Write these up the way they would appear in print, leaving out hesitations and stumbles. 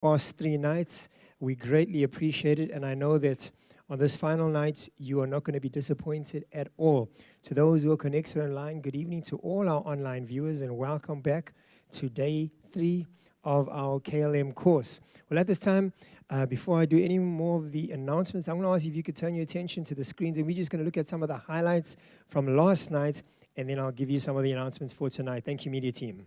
past 3 nights. We greatly appreciate it, and I know that on this final night, you are not going to be disappointed at all. To those who are connected online, good evening to all our online viewers, and welcome back to day 3 of our KLM course. Well, at this time, before I do any more of the announcements, I'm going to ask if you could turn your attention to the screens, and we're just going to look at some of the highlights from last night, and then I'll give you some of the announcements for tonight. Thank you, media team.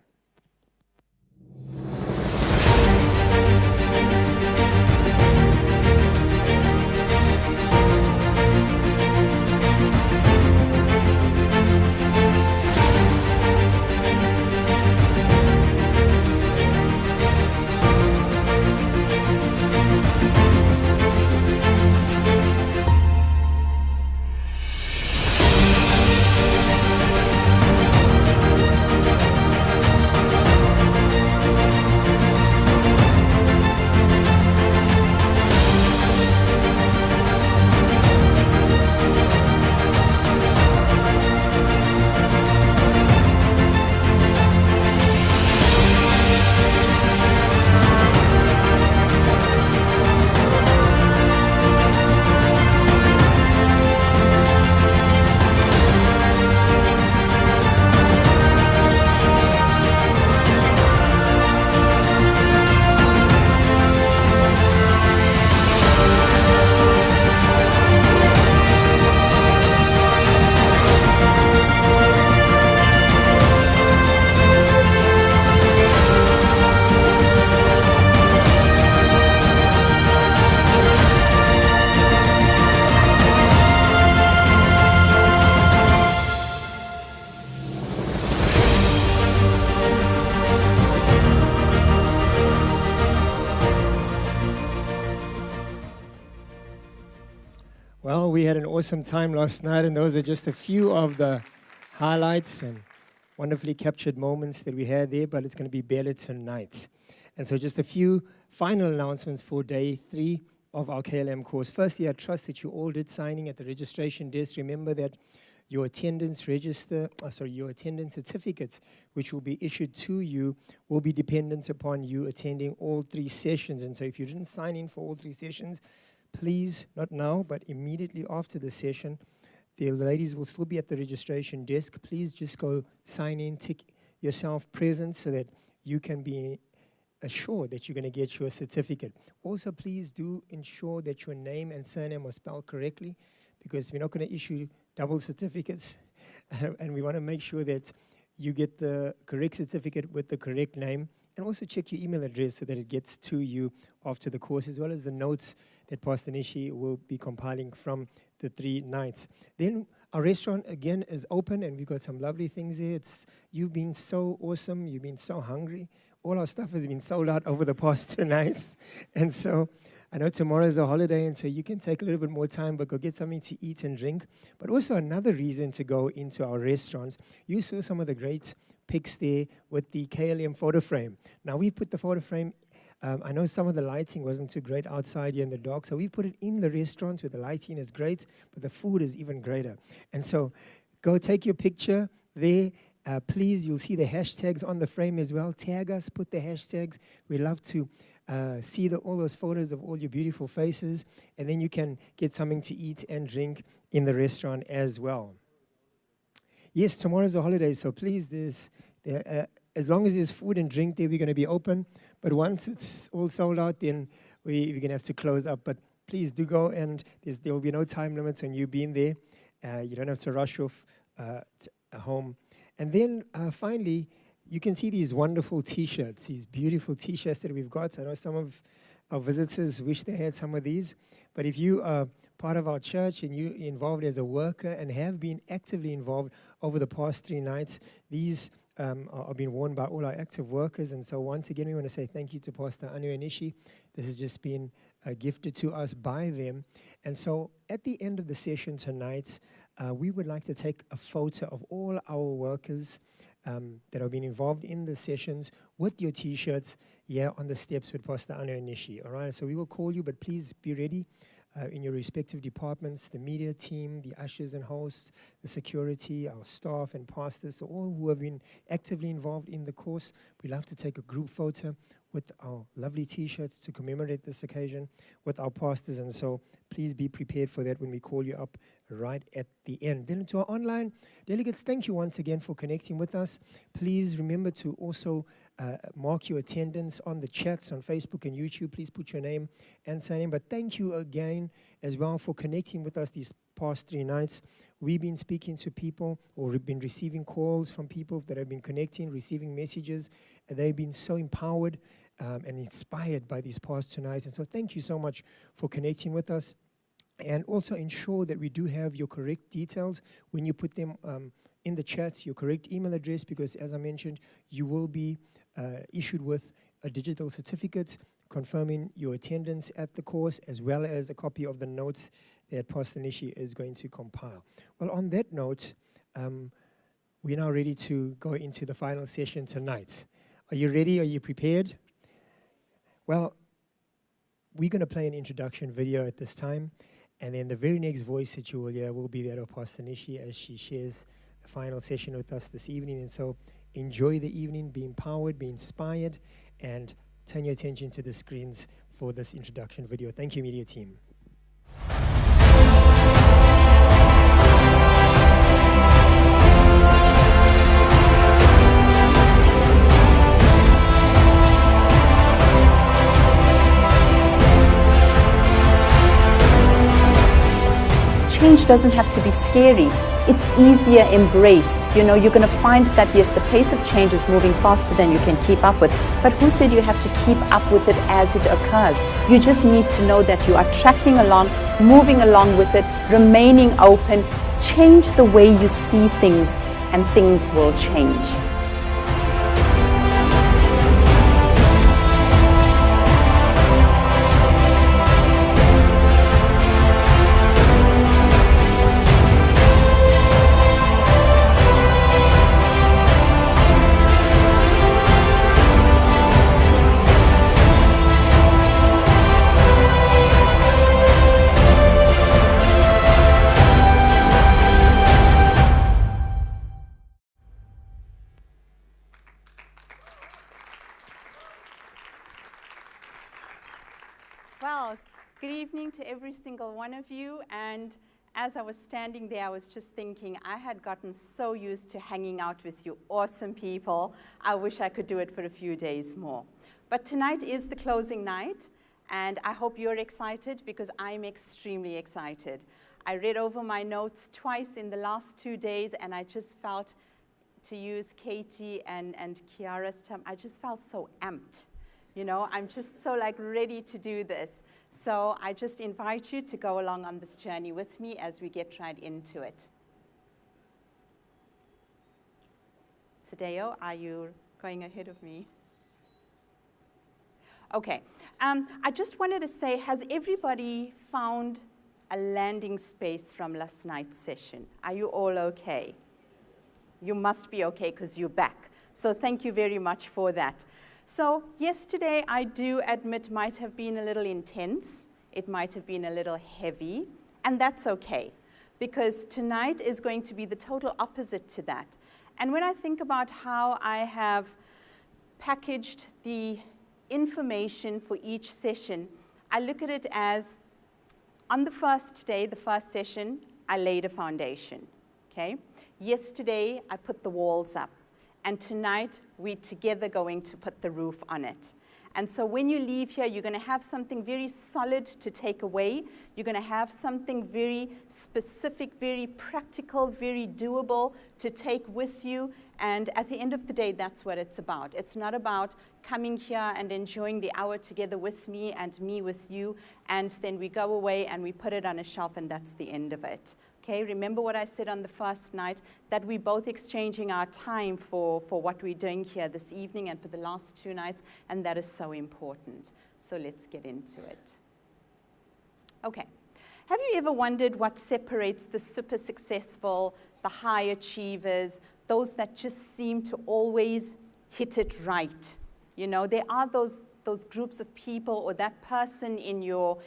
Well, we had an awesome time last night, and those are just a few of the highlights and wonderfully captured moments that we had there, but it's going to be better tonight. And so just a few final announcements for day 3 of our KLM course. Firstly, I trust that you all did signing at the registration desk. Remember that your attendance certificates, which will be issued to you, will be dependent upon you attending all 3 sessions. And so if you didn't sign in for all 3 sessions, please, not now, but immediately after the session, the ladies will still be at the registration desk. Please just go sign in, tick yourself present so that you can be assured that you're going to get your certificate. Also, please do ensure that your name and surname are spelled correctly, because we're not going to issue double certificates, and we want to make sure that you get the correct certificate with the correct name. And also check your email address so that it gets to you after the course, as well as the notes that Ps Nishi will be compiling from the 3 nights. Then our restaurant, again, is open, and we've got some lovely things there. You've been so awesome. You've been so hungry. All our stuff has been sold out over the past 2 nights. And so I know tomorrow is a holiday, and so you can take a little bit more time, but go get something to eat and drink. But also another reason to go into our restaurants. You saw some of the great pics there with the KLM photo frame. Now, we put the photo frame, I know some of the lighting wasn't too great outside here in the dark, so we put it in the restaurant where the lighting is great, but the food is even greater. And so go take your picture there. Please, you'll see the hashtags on the frame as well. Tag us, put the hashtags. We love to see all those photos of all your beautiful faces, and then you can get something to eat and drink in the restaurant as well. Yes, tomorrow's a holiday, so please, as long as there's food and drink there, we're going to be open. But once it's all sold out, then we're going to have to close up. But please do go, and there will be no time limits on you being there. You don't have to rush off home. And then finally, you can see these wonderful T-shirts, these beautiful T-shirts that we've got. I know some of our visitors wish they had some of these. But if you are part of our church and you're involved as a worker and have been actively involved over the past 3 nights, these are being worn by all our active workers. And so once again, we want to say thank you to Pastor Anu and Nishi. This has just been gifted to us by them. And so at the end of the session tonight, we would like to take a photo of all our workers that have been involved in the sessions with your T-shirts here on the steps with Pastor Anu and Nishi. All right, so we will call you, but please be ready in your respective departments, the media team, the ushers and hosts, the security, our staff and pastors, so all who have been actively involved in the course. We love to take a group photo with our lovely T-shirts to commemorate this occasion with our pastors. And so please be prepared for that when we call you up right at the end. Then to our online delegates, thank you once again for connecting with us. Please remember to also mark your attendance on the chats on Facebook and YouTube. Please put your name and surname. But thank you again as well for connecting with us these past 3 nights. We've been speaking to people, or we've been receiving calls from people that have been connecting, receiving messages, and they've been so empowered and inspired by these past 2 nights. And so thank you so much for connecting with us. And also ensure that we do have your correct details when you put them in the chats, your correct email address, because as I mentioned, you will be issued with a digital certificate confirming your attendance at the course, as well as a copy of the notes that Pastor Nishi is going to compile. Well, on that note, we're now ready to go into the final session tonight. Are you ready? Are you prepared? Well, we're going to play an introduction video at this time, and then the very next voice that you will hear will be that of Pastor Nishi as she shares the final session with us this evening. And so enjoy the evening, be empowered, be inspired, and turn your attention to the screens for this introduction video. Thank you, media team. Change doesn't have to be scary. It's easier embraced. You know, you're going to find that, yes, the pace of change is moving faster than you can keep up with. But who said you have to keep up with it as it occurs? You just need to know that you are tracking along, moving along with it, remaining open. Change the way you see things, and things will change. Well, good evening to every single one of you. And as I was standing there, I was just thinking, I had gotten so used to hanging out with you awesome people. I wish I could do it for a few days more. But tonight is the closing night, and I hope you're excited, because I'm extremely excited. I read over my notes twice in the last 2 days, and I just felt, to use Katie and Kiara's term, I just felt so amped. You know, I'm just so ready to do this. So I just invite you to go along on this journey with me as we get right into it. Sadeo, are you going ahead of me? Okay. I just wanted to say, has everybody found a landing space from last night's session? Are you all okay? You must be okay, because you're back. So thank you very much for that. So yesterday, I do admit, might have been a little intense. It might have been a little heavy, and that's okay, because tonight is going to be the total opposite to that. And when I think about how I have packaged the information for each session, I look at it as, on the first day, the first session, I laid a foundation, okay? Yesterday, I put the walls up. And tonight, we're together going to put the roof on it. And so when you leave here, you're going to have something very solid to take away. You're going to have something very specific, very practical, very doable to take with you. And at the end of the day, that's what it's about. It's not about coming here and enjoying the hour together with me and me with you, and then we go away and we put it on a shelf, and that's the end of it. Okay, remember what I said on the first night, that we're both exchanging our time for what we're doing here this evening and for the last 2 nights, and that is so important. So let's get into it. Okay, have you ever wondered what separates the super successful, the high achievers, those that just seem to always hit it right? You know, there are those groups of people, or that person in your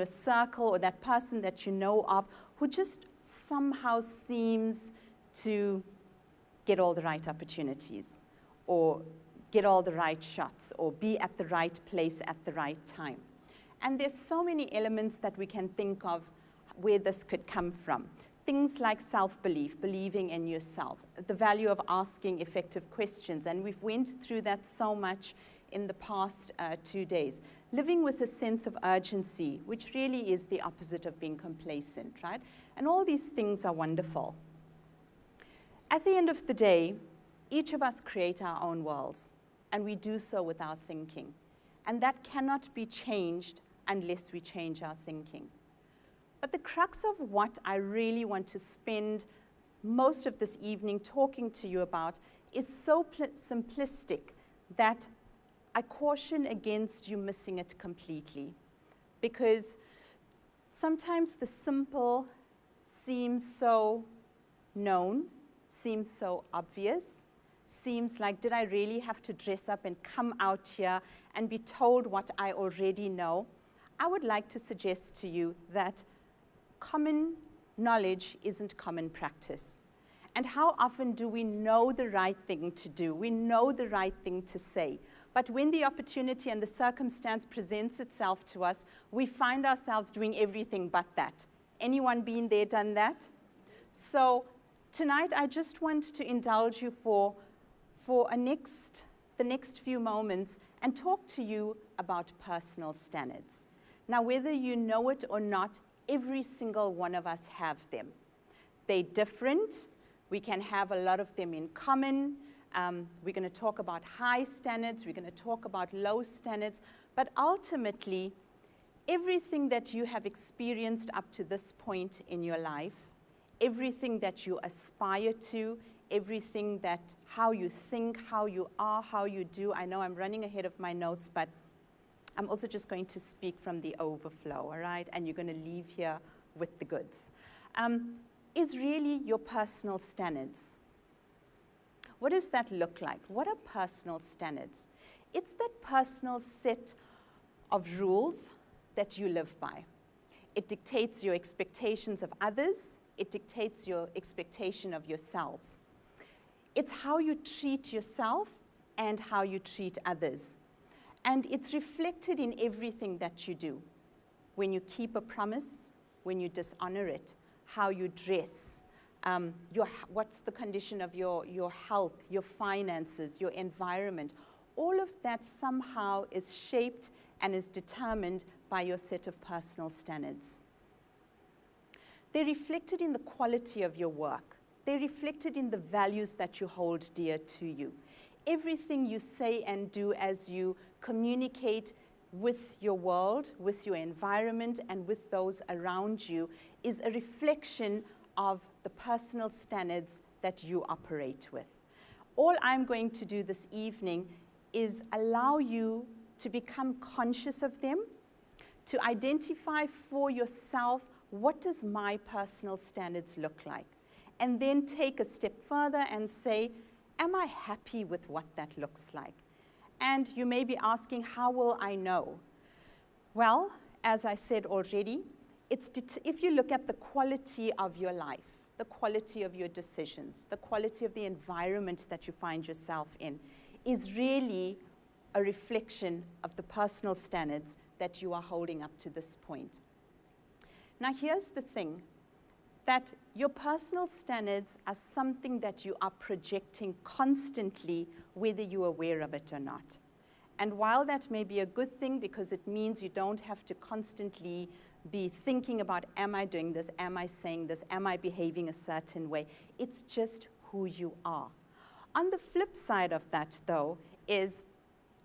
circle, or that person that you know of, who just somehow seems to get all the right opportunities, or get all the right shots or be at the right place at the right time. And there's so many elements that we can think of where this could come from. Things like self-belief, believing in yourself, the value of asking effective questions, and we've went through that so much in the past 2 days. Living with a sense of urgency, which really is the opposite of being complacent, right? And all these things are wonderful. At the end of the day, each of us create our own worlds, and we do so with our thinking. And that cannot be changed unless we change our thinking. But the crux of what I really want to spend most of this evening talking to you about is so simplistic that I caution against you missing it completely. Because sometimes the simple seems so known, seems so obvious, seems like, did I really have to dress up and come out here and be told what I already know? I would like to suggest to you that common knowledge isn't common practice. And how often do we know the right thing to do? We know the right thing to say. But when the opportunity and the circumstance presents itself to us, we find ourselves doing everything but that. Anyone been there, done that? So tonight, I just want to indulge you for the next few moments and talk to you about personal standards. Now, whether you know it or not, every single one of us have them. They're different. We can have a lot of them in common. We're going to talk about high standards. We're going to talk about low standards. But ultimately, everything that you have experienced up to this point in your life, everything that you aspire to, everything that, how you think, how you are, how you do. I know I'm running ahead of my notes, but I'm also just going to speak from the overflow, all right? And you're going to leave here with the goods. Is really your personal standards. What does that look like? What are personal standards? It's that personal set of rules that you live by. It dictates your expectations of others. It dictates your expectation of yourselves. It's how you treat yourself and how you treat others. And it's reflected in everything that you do. When you keep a promise, when you dishonor it, how you dress, what's the condition of your health, your finances, your environment. All of that somehow is shaped and is determined by your set of personal standards. They're reflected in the quality of your work. They're reflected in the values that you hold dear to you. Everything you say and do as you communicate with your world, with your environment, and with those around you is a reflection of the personal standards that you operate with. All I'm going to do this evening is allow you to become conscious of them, to identify for yourself what does my personal standards look like, and then take a step further and say, am I happy with what that looks like? And you may be asking, how will I know? Well, as I said already, if you look at the quality of your life, the quality of your decisions, the quality of the environment that you find yourself in, is really a reflection of the personal standards that you are holding up to this point. Now, here's the thing, that your personal standards are something that you are projecting constantly, whether you're aware of it or not. And while that may be a good thing because it means you don't have to constantly be thinking about, am I doing this, am I saying this, am I behaving a certain way, it's just who you are. On the flip side of that, though, is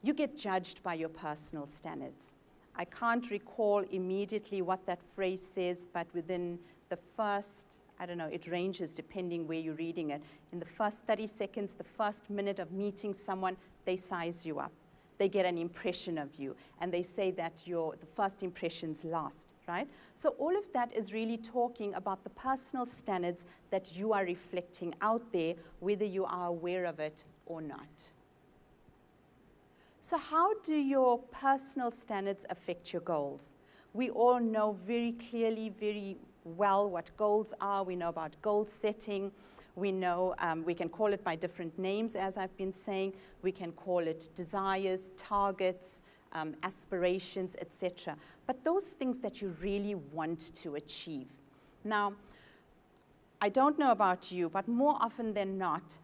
you get judged by your personal standards. I can't recall immediately what that phrase says, but within the first, I don't know, it ranges depending where you're reading it. In the first 30 seconds, the first minute of meeting someone, they size you up. They get an impression of you, and they say that the first impressions last, right? So all of that is really talking about the personal standards that you are reflecting out there, whether you are aware of it or not. So how do your personal standards affect your goals? We all know very clearly, very well what goals are. We know about goal setting. We know we can call it by different names, as I've been saying. We can call it desires, targets, aspirations, etc. But those things that you really want to achieve. Now, I don't know about you, but more often than not,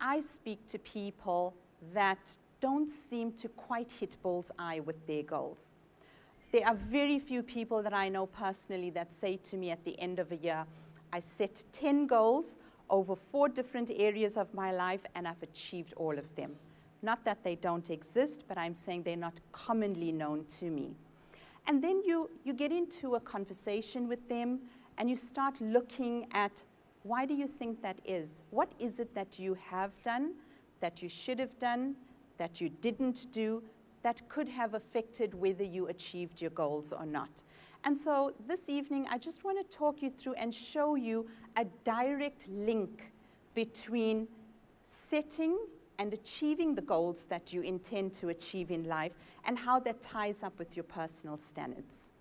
I speak to people that don't seem to quite hit bullseye with their goals. There are very few people that I know personally that say to me at the end of a year, I set 10 goals over 4 different areas of my life and I've achieved all of them. Not that they don't exist, but I'm saying they're not commonly known to me. And then you get into a conversation with them and you start looking at, why do you think that is? What is it that you have done, that you should have done, that you didn't do, that could have affected whether you achieved your goals or not? And so this evening, I just want to talk you through and show you a direct link between setting and achieving the goals that you intend to achieve in life and how that ties up with your personal standards.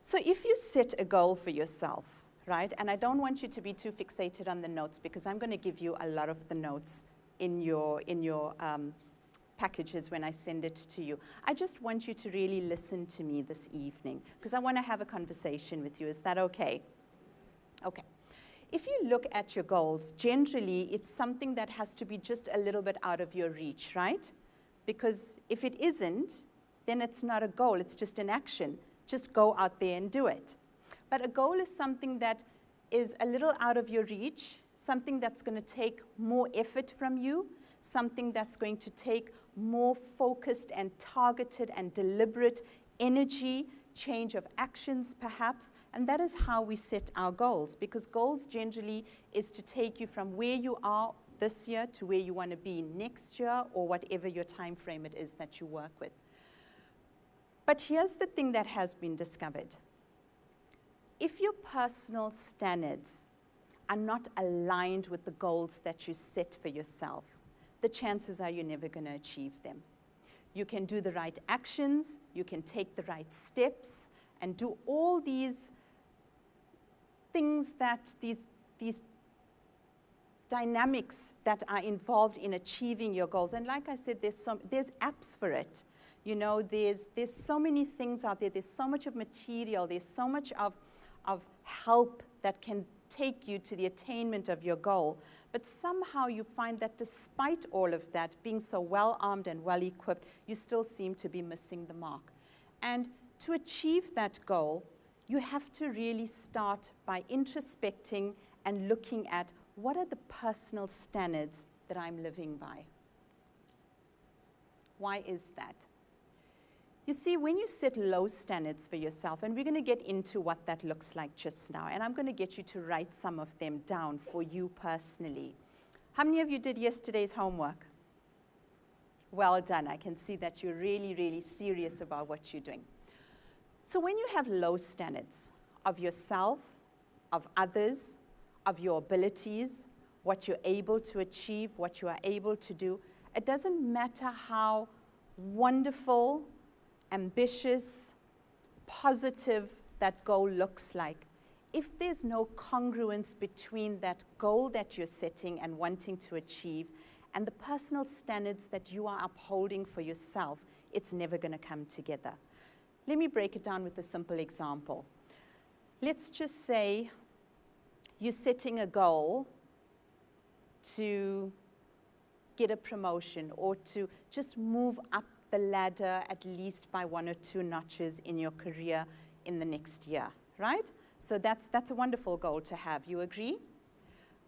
So if you set a goal for yourself, right, and I don't want you to be too fixated on the notes because I'm going to give you a lot of the notes in your packages when I send it to you. I just want you to really listen to me this evening because I want to have a conversation with you. Is that okay? Okay. If you look at your goals, generally it's something that has to be just a little bit out of your reach, right? Because if it isn't, then it's not a goal, it's just an action. Just go out there and do it. But a goal is something that is a little out of your reach, something that's going to take more effort from you, something that's going to take more focused and targeted and deliberate energy, change of actions perhaps, and that is how we set our goals, because goals generally is to take you from where you are this year to where you want to be next year or whatever your time frame it is that you work with. But here's the thing that has been discovered. If your personal standards are not aligned with the goals that you set for yourself, the chances are you're never going to achieve them. You can do the right actions, you can take the right steps, and do all these things that, these dynamics that are involved in achieving your goals. And like I said, there's apps for it. You know, there's so many things out there, there's so much of material, there's so much of help that can take you to the attainment of your goal. But somehow you find that despite all of that, being so well-armed and well-equipped, you still seem to be missing the mark. And to achieve that goal, you have to really start by introspecting and looking at what are the personal standards that I'm living by. Why is that? You see, when you set low standards for yourself, and we're going to get into what that looks like just now, and I'm going to get you to write some of them down for you personally. How many of you did yesterday's homework? Well done. I can see that you're really, really serious about what you're doing. So when you have low standards of yourself, of others, of your abilities, what you're able to achieve, what you are able to do, it doesn't matter how wonderful, ambitious, positive that goal looks like. If there's no congruence between that goal that you're setting and wanting to achieve and the personal standards that you are upholding for yourself, it's never going to come together. Let me break it down with a simple example. Let's just say you're setting a goal to get a promotion or to just move up the ladder at least by 1 or 2 notches in your career in the next year, right? So that's a wonderful goal to have. You agree?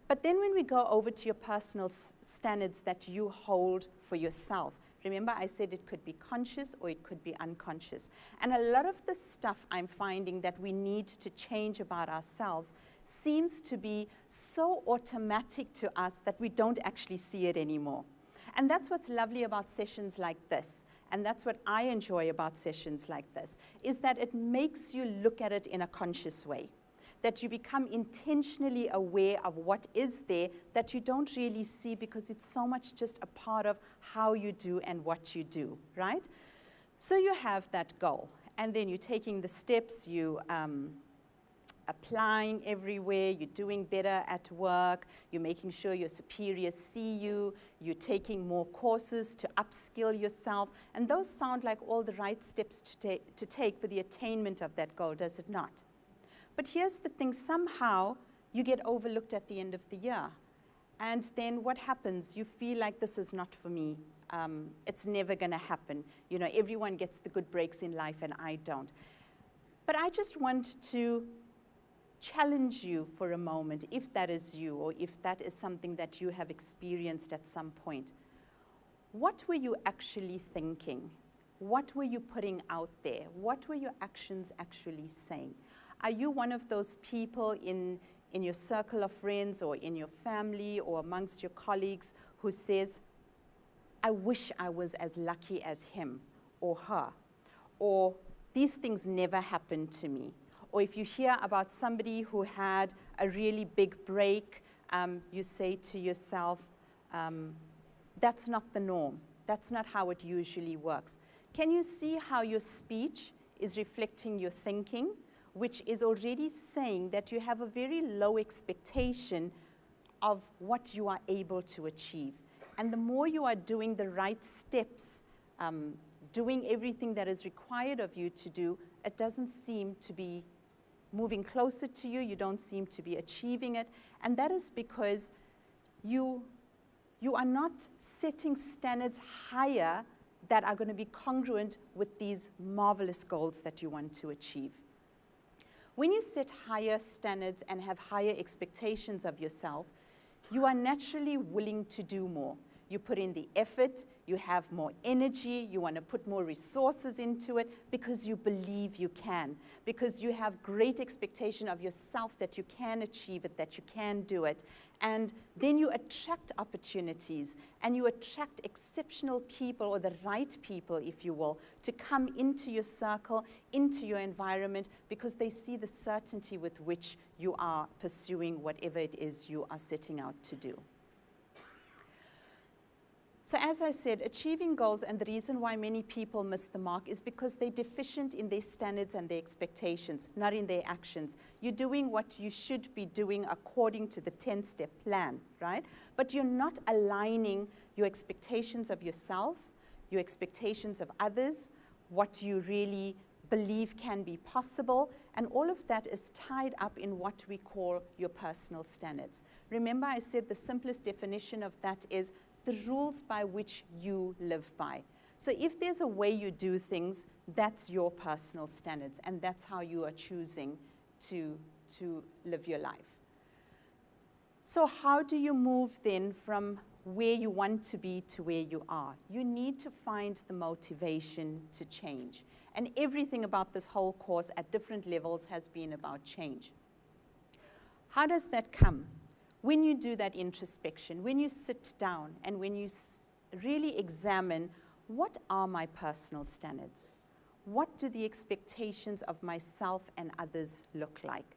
But then when we go over to your personal standards that you hold for yourself, remember I said it could be conscious or it could be unconscious. And a lot of the stuff I'm finding that we need to change about ourselves seems to be so automatic to us that we don't actually see it anymore. And that's what's lovely about sessions like this. And that's what I enjoy about sessions like this, is that it makes you look at it in a conscious way. that you become intentionally aware of what is there that you don't really see because it's so much just a part of how you do and what you do, right? So you have that goal, and then you're taking the steps, you applying everywhere, you're doing better at work, you're making sure your superiors see you, you're taking more courses to upskill yourself, and those sound like all the right steps to take for the attainment of that goal, does it not? But here's the thing, somehow you get overlooked at the end of the year. And then what happens? You feel like this is not for me. It's never going to happen. You know, everyone gets the good breaks in life and I don't. But I just want to challenge you for a moment, if that is you or if that is something that you have experienced at some point. What were you actually thinking? What were you putting out there? What were your actions actually saying? Are you one of those people in your circle of friends or in your family or amongst your colleagues who says, I wish I was as lucky as him or her, or these things never happened to me? Or if you hear about somebody who had a really big break, you say to yourself, that's not the norm. That's not how it usually works. Can you see how your speech is reflecting your thinking, which is already saying that you have a very low expectation of what you are able to achieve? And the more you are doing the right steps, doing everything that is required of you to do, it doesn't seem to be moving closer to you, you don't seem to be achieving it, and that is because you are not setting standards higher that are going to be congruent with these marvelous goals that you want to achieve. When you set higher standards and have higher expectations of yourself, you are naturally willing to do more. You put in the effort, you have more energy, you want to put more resources into it because you believe you can, because you have great expectation of yourself that you can achieve it, that you can do it. And then you attract opportunities and you attract exceptional people, or the right people, if you will, to come into your circle, into your environment, because they see the certainty with which you are pursuing whatever it is you are setting out to do. So as I said, achieving goals, and the reason why many people miss the mark is because they're deficient in their standards and their expectations, not in their actions. You're doing what you should be doing according to the 10-step plan, right? But you're not aligning your expectations of yourself, your expectations of others, what you really believe can be possible, and all of that is tied up in what we call your personal standards. Remember, I said the simplest definition of that is the rules by which you live by. So if there's a way you do things, that's your personal standards, and that's how you are choosing to live your life. So how do you move then from where you want to be to where you are? You need to find the motivation to change. And everything about this whole course at different levels has been about change. How does that come? When you do that introspection, when you sit down and when you really examine, what are my personal standards? What do the expectations of myself and others look like?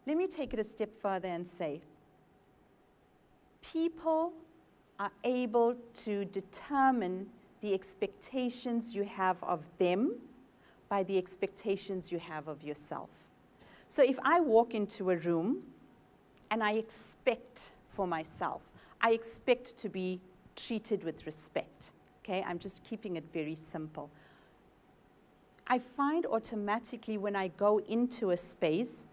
Let me take it a step further and say, people are able to determine the expectations you have of them by the expectations you have of yourself. So if I walk into a room and I expect for myself, I expect to be treated with respect, okay? I'm just keeping it very simple. I find automatically when I go into a space,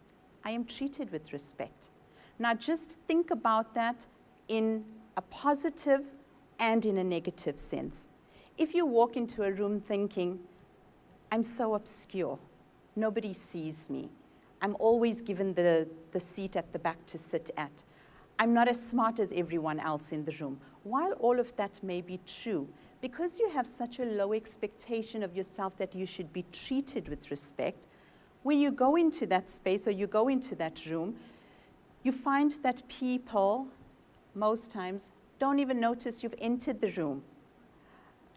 I am treated with respect. Now just think about that in a positive and in a negative sense. If you walk into a room thinking, I'm so obscure, nobody sees me, I'm always given the seat at the back to sit at, I'm not as smart as everyone else in the room. While all of that may be true, because you have such a low expectation of yourself that you should be treated with respect, when you go into that space or you go into that room, you find that people, most times, don't even notice you've entered the room.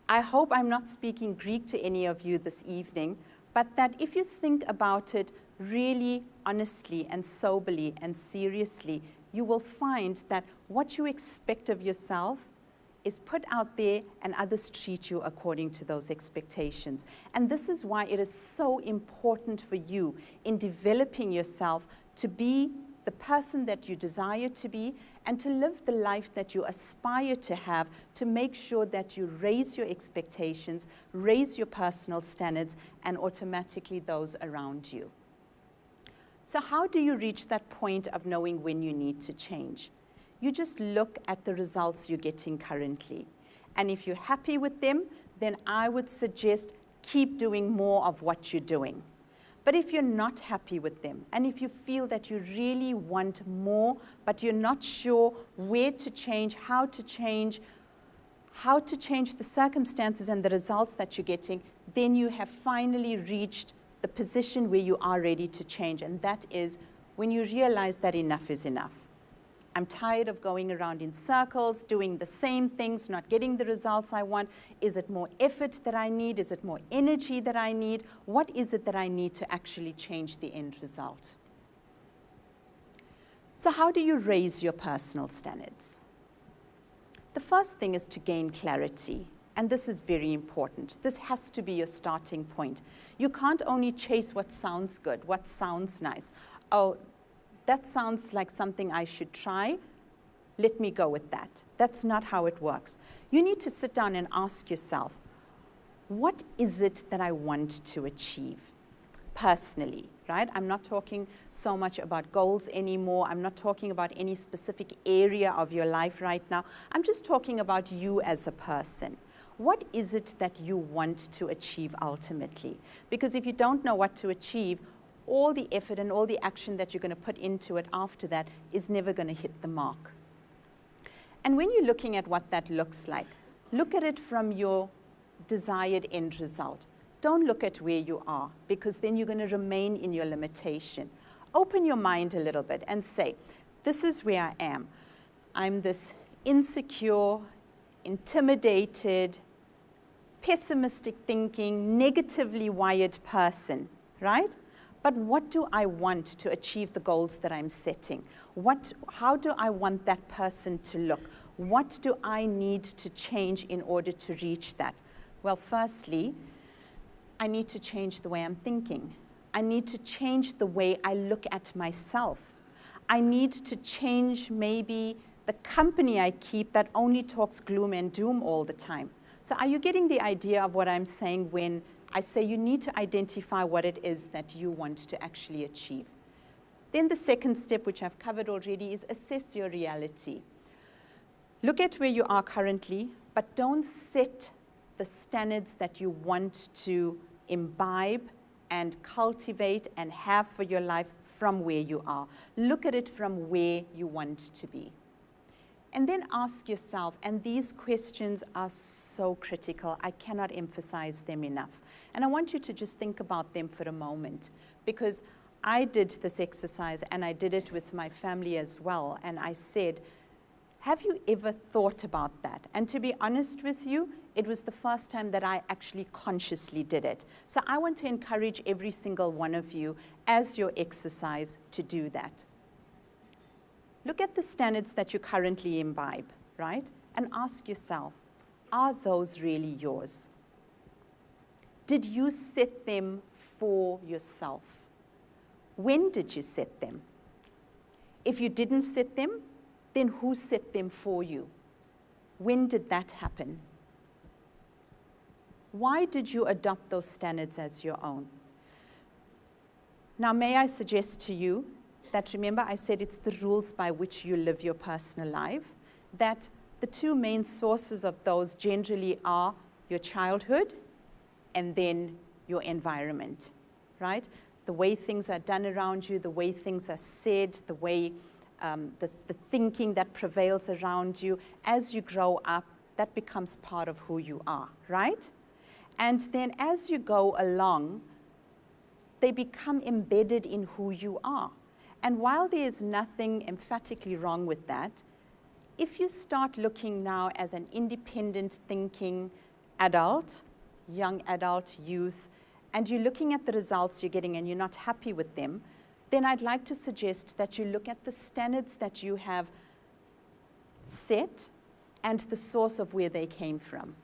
I hope I'm not speaking Greek to any of you this evening, but that if you think about it, really honestly and soberly and seriously, you will find that what you expect of yourself is put out there and others treat you according to those expectations. And this is why it is so important for you in developing yourself to be the person that you desire to be and to live the life that you aspire to have, to make sure that you raise your expectations, raise your personal standards, and automatically those around you. So how do you reach that point of knowing when you need to change? You just look at the results you're getting currently. And if you're happy with them, then I would suggest keep doing more of what you're doing. But if you're not happy with them, and if you feel that you really want more, but you're not sure where to change, how to change the circumstances and the results that you're getting, then you have finally reached the position where you are ready to change. And that is when you realize that enough is enough. I'm tired of going around in circles, doing the same things, not getting the results I want. Is it more effort that I need? Is it more energy that I need? What is it that I need to actually change the end result? So how do you raise your personal standards? The first thing is to gain clarity. And this is very important. This has to be your starting point. You can't only chase what sounds good, what sounds nice. Oh, that sounds like something I should try. Let me go with that. That's not how it works. You need to sit down and ask yourself, what is it that I want to achieve personally, right? I'm not talking so much about goals anymore. I'm not talking about any specific area of your life right now. I'm just talking about you as a person. What is it that you want to achieve ultimately? Because if you don't know what to achieve, all the effort and all the action that you're going to put into it after that is never going to hit the mark. And when you're looking at what that looks like, look at it from your desired end result. Don't look at where you are, because then you're going to remain in your limitation. Open your mind a little bit and say, this is where I am. I'm this insecure, intimidated, pessimistic thinking, negatively wired person, right? But what do I want to achieve the goals that I'm setting? How do I want that person to look? What do I need to change in order to reach that? Well, firstly, I need to change the way I'm thinking. I need to change the way I look at myself. I need to change maybe the company I keep that only talks gloom and doom all the time. So are you getting the idea of what I'm saying when I say you need to identify what it is that you want to actually achieve? Then the second step, which I've covered already, is assess your reality. Look at where you are currently, but don't set the standards that you want to imbibe and cultivate and have for your life from where you are. Look at it from where you want to be. And then ask yourself, and these questions are so critical, I cannot emphasize them enough. And I want you to just think about them for a moment, because I did this exercise and I did it with my family as well. And I said, have you ever thought about that? And to be honest with you, it was the first time that I actually consciously did it. So I want to encourage every single one of you as your exercise to do that. Look at the standards that you currently imbibe, right? And ask yourself, are those really yours? Did you set them for yourself? When did you set them? If you didn't set them, then who set them for you? When did that happen? Why did you adopt those standards as your own? Now, may I suggest to you that, remember I said it's the rules by which you live your personal life, that the two main sources of those generally are your childhood and then your environment, right? The way things are done around you, the way things are said, the way the thinking that prevails around you. As you grow up, that becomes part of who you are, right? And then as you go along, they become embedded in who you are. And while there is nothing emphatically wrong with that, if you start looking now as an independent thinking adult, young adult, youth, and you're looking at the results you're getting and you're not happy with them, then I'd like to suggest that you look at the standards that you have set and the source of where they came from.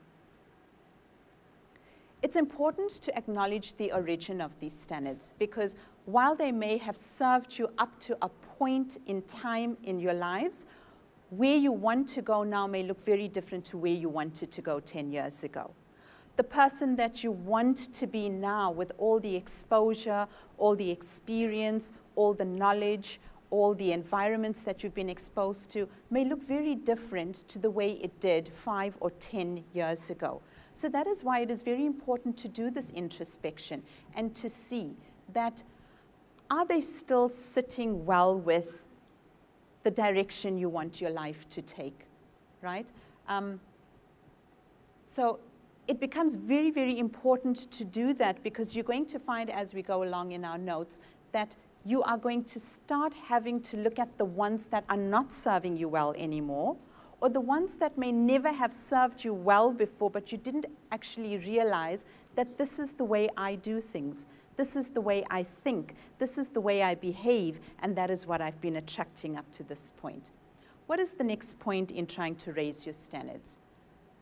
It's important to acknowledge the origin of these standards, because while they may have served you up to a point in time in your lives, where you want to go now may look very different to where you wanted to go 10 years ago. The person that you want to be now, with all the exposure, all the experience, all the knowledge, all the environments that you've been exposed to, may look very different to the way it did 5 or 10 years ago. So that is why it is very important to do this introspection and to see that, are they still sitting well with the direction you want your life to take, right? So it becomes very, very important to do that, because you're going to find as we go along in our notes that you are going to start having to look at the ones that are not serving you well anymore, or the ones that may never have served you well before, but you didn't actually realize that this is the way I do things. This is the way I think. This is the way I behave, and that is what I've been attracting up to this point. What is the next point in trying to raise your standards?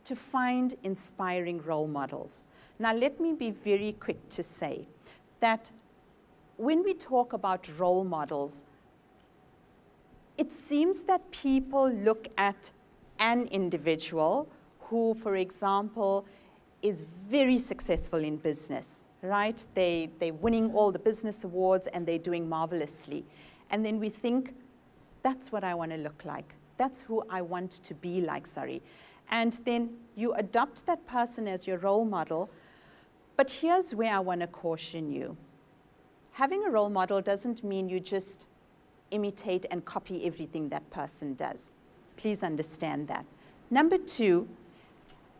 To find inspiring role models. Now, let me be very quick to say that when we talk about role models, it seems that people look at an individual who, for example, is very successful in business, right? They're winning all the business awards and they're doing marvelously. And then we think, that's what I want to look like. That's who I want to be like, And then you adopt that person as your role model. But here's where I want to caution you. Having a role model doesn't mean you just imitate and copy everything that person does. Please understand that. Number 2,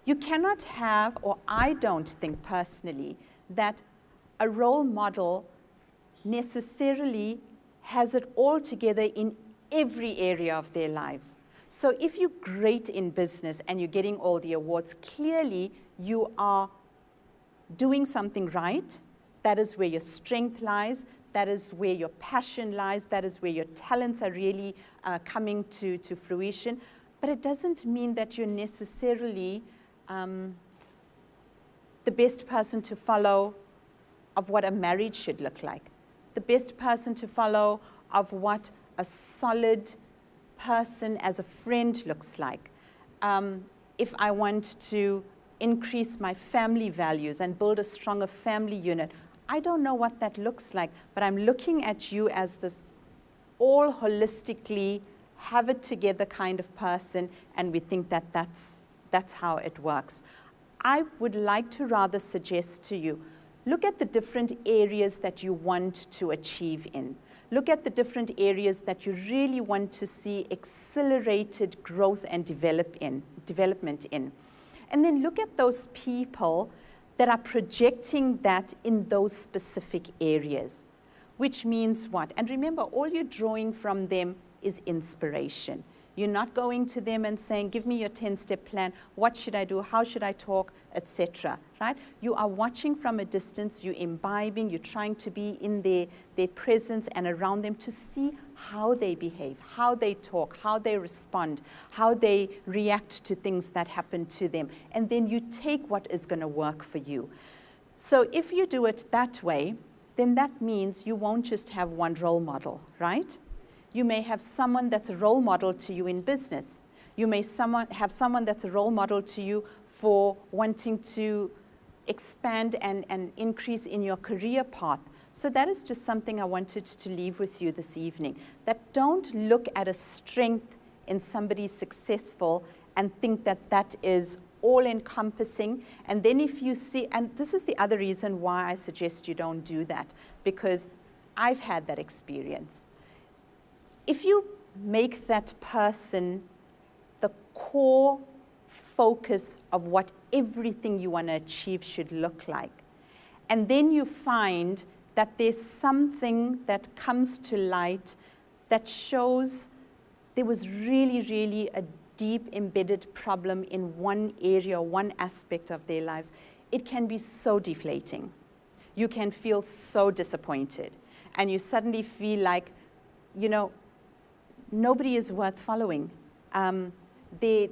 you cannot have, or I don't think personally, that a role model necessarily has it all together in every area of their lives. So if you're great in business and you're getting all the awards, clearly you are doing something right. That is where your strength lies. That is where your passion lies. That is where your talents are really coming to fruition. But it doesn't mean that you're necessarily the best person to follow of what a marriage should look like, the best person to follow of what a solid person as a friend looks like. If I want to increase my family values and build a stronger family unit, I don't know what that looks like, but I'm looking at you as this all holistically have it together kind of person, and we think that that's how it works. I would like to rather suggest to you, look at the different areas that you want to achieve in. Look at the different areas that you really want to see accelerated growth and development in. And then look at those people that are projecting that in those specific areas, which means what? And remember, all you're drawing from them is inspiration. You're not going to them and saying, give me your 10-step plan, what should I do, how should I talk, etc. Right? You are watching from a distance, you're imbibing, you're trying to be in their presence and around them to see how they behave, how they talk, how they respond, how they react to things that happen to them. And then you take what is going to work for you. So if you do it that way, then that means you won't just have one role model, right? You may have someone that's a role model to you in business. You may have someone that's a role model to you for wanting to expand and increase in your career path. So that is just something I wanted to leave with you this evening. That don't look at a strength in somebody successful and think that that is all-encompassing. And then if you see, and this is the other reason why I suggest you don't do that, because I've had that experience. If you make that person the core focus of what everything you want to achieve should look like, and then you find that there's something that comes to light that shows there was really, really a deep embedded problem in one area, one aspect of their lives, it can be so deflating. You can feel so disappointed. And you suddenly feel like, you know, nobody is worth following. They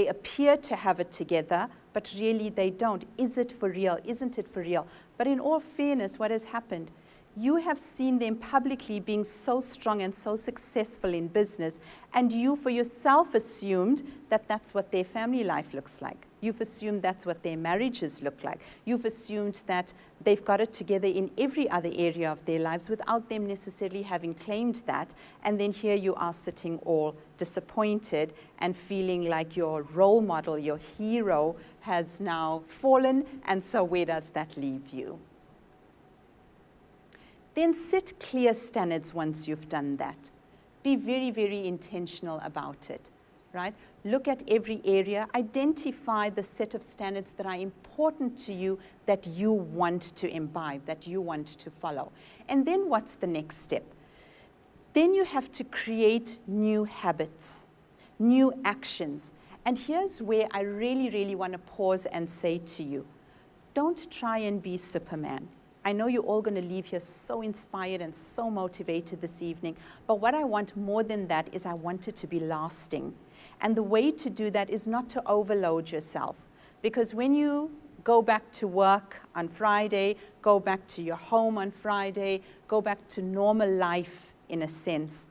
appear to have it together, but really they don't. Is it for real? Isn't it for real? But in all fairness, what has happened? You have seen them publicly being so strong and so successful in business, and you for yourself assumed that that's what their family life looks like. You've assumed that's what their marriages look like. You've assumed that they've got it together in every other area of their lives without them necessarily having claimed that, and then here you are sitting all disappointed and feeling like your role model, your hero, has now fallen, and so where does that leave you? Then set clear standards once you've done that. Be very, very intentional about it, right? Look at every area, identify the set of standards that are important to you, that you want to imbibe, that you want to follow. And then what's the next step? Then you have to create new habits, new actions. And here's where I really, really want to pause and say to you, don't try and be Superman. I know you're all going to leave here so inspired and so motivated this evening, but what I want more than that is I want it to be lasting. And the way to do that is not to overload yourself. Because when you go back to work on Friday, go back to your home on Friday, go back to normal life in a sense,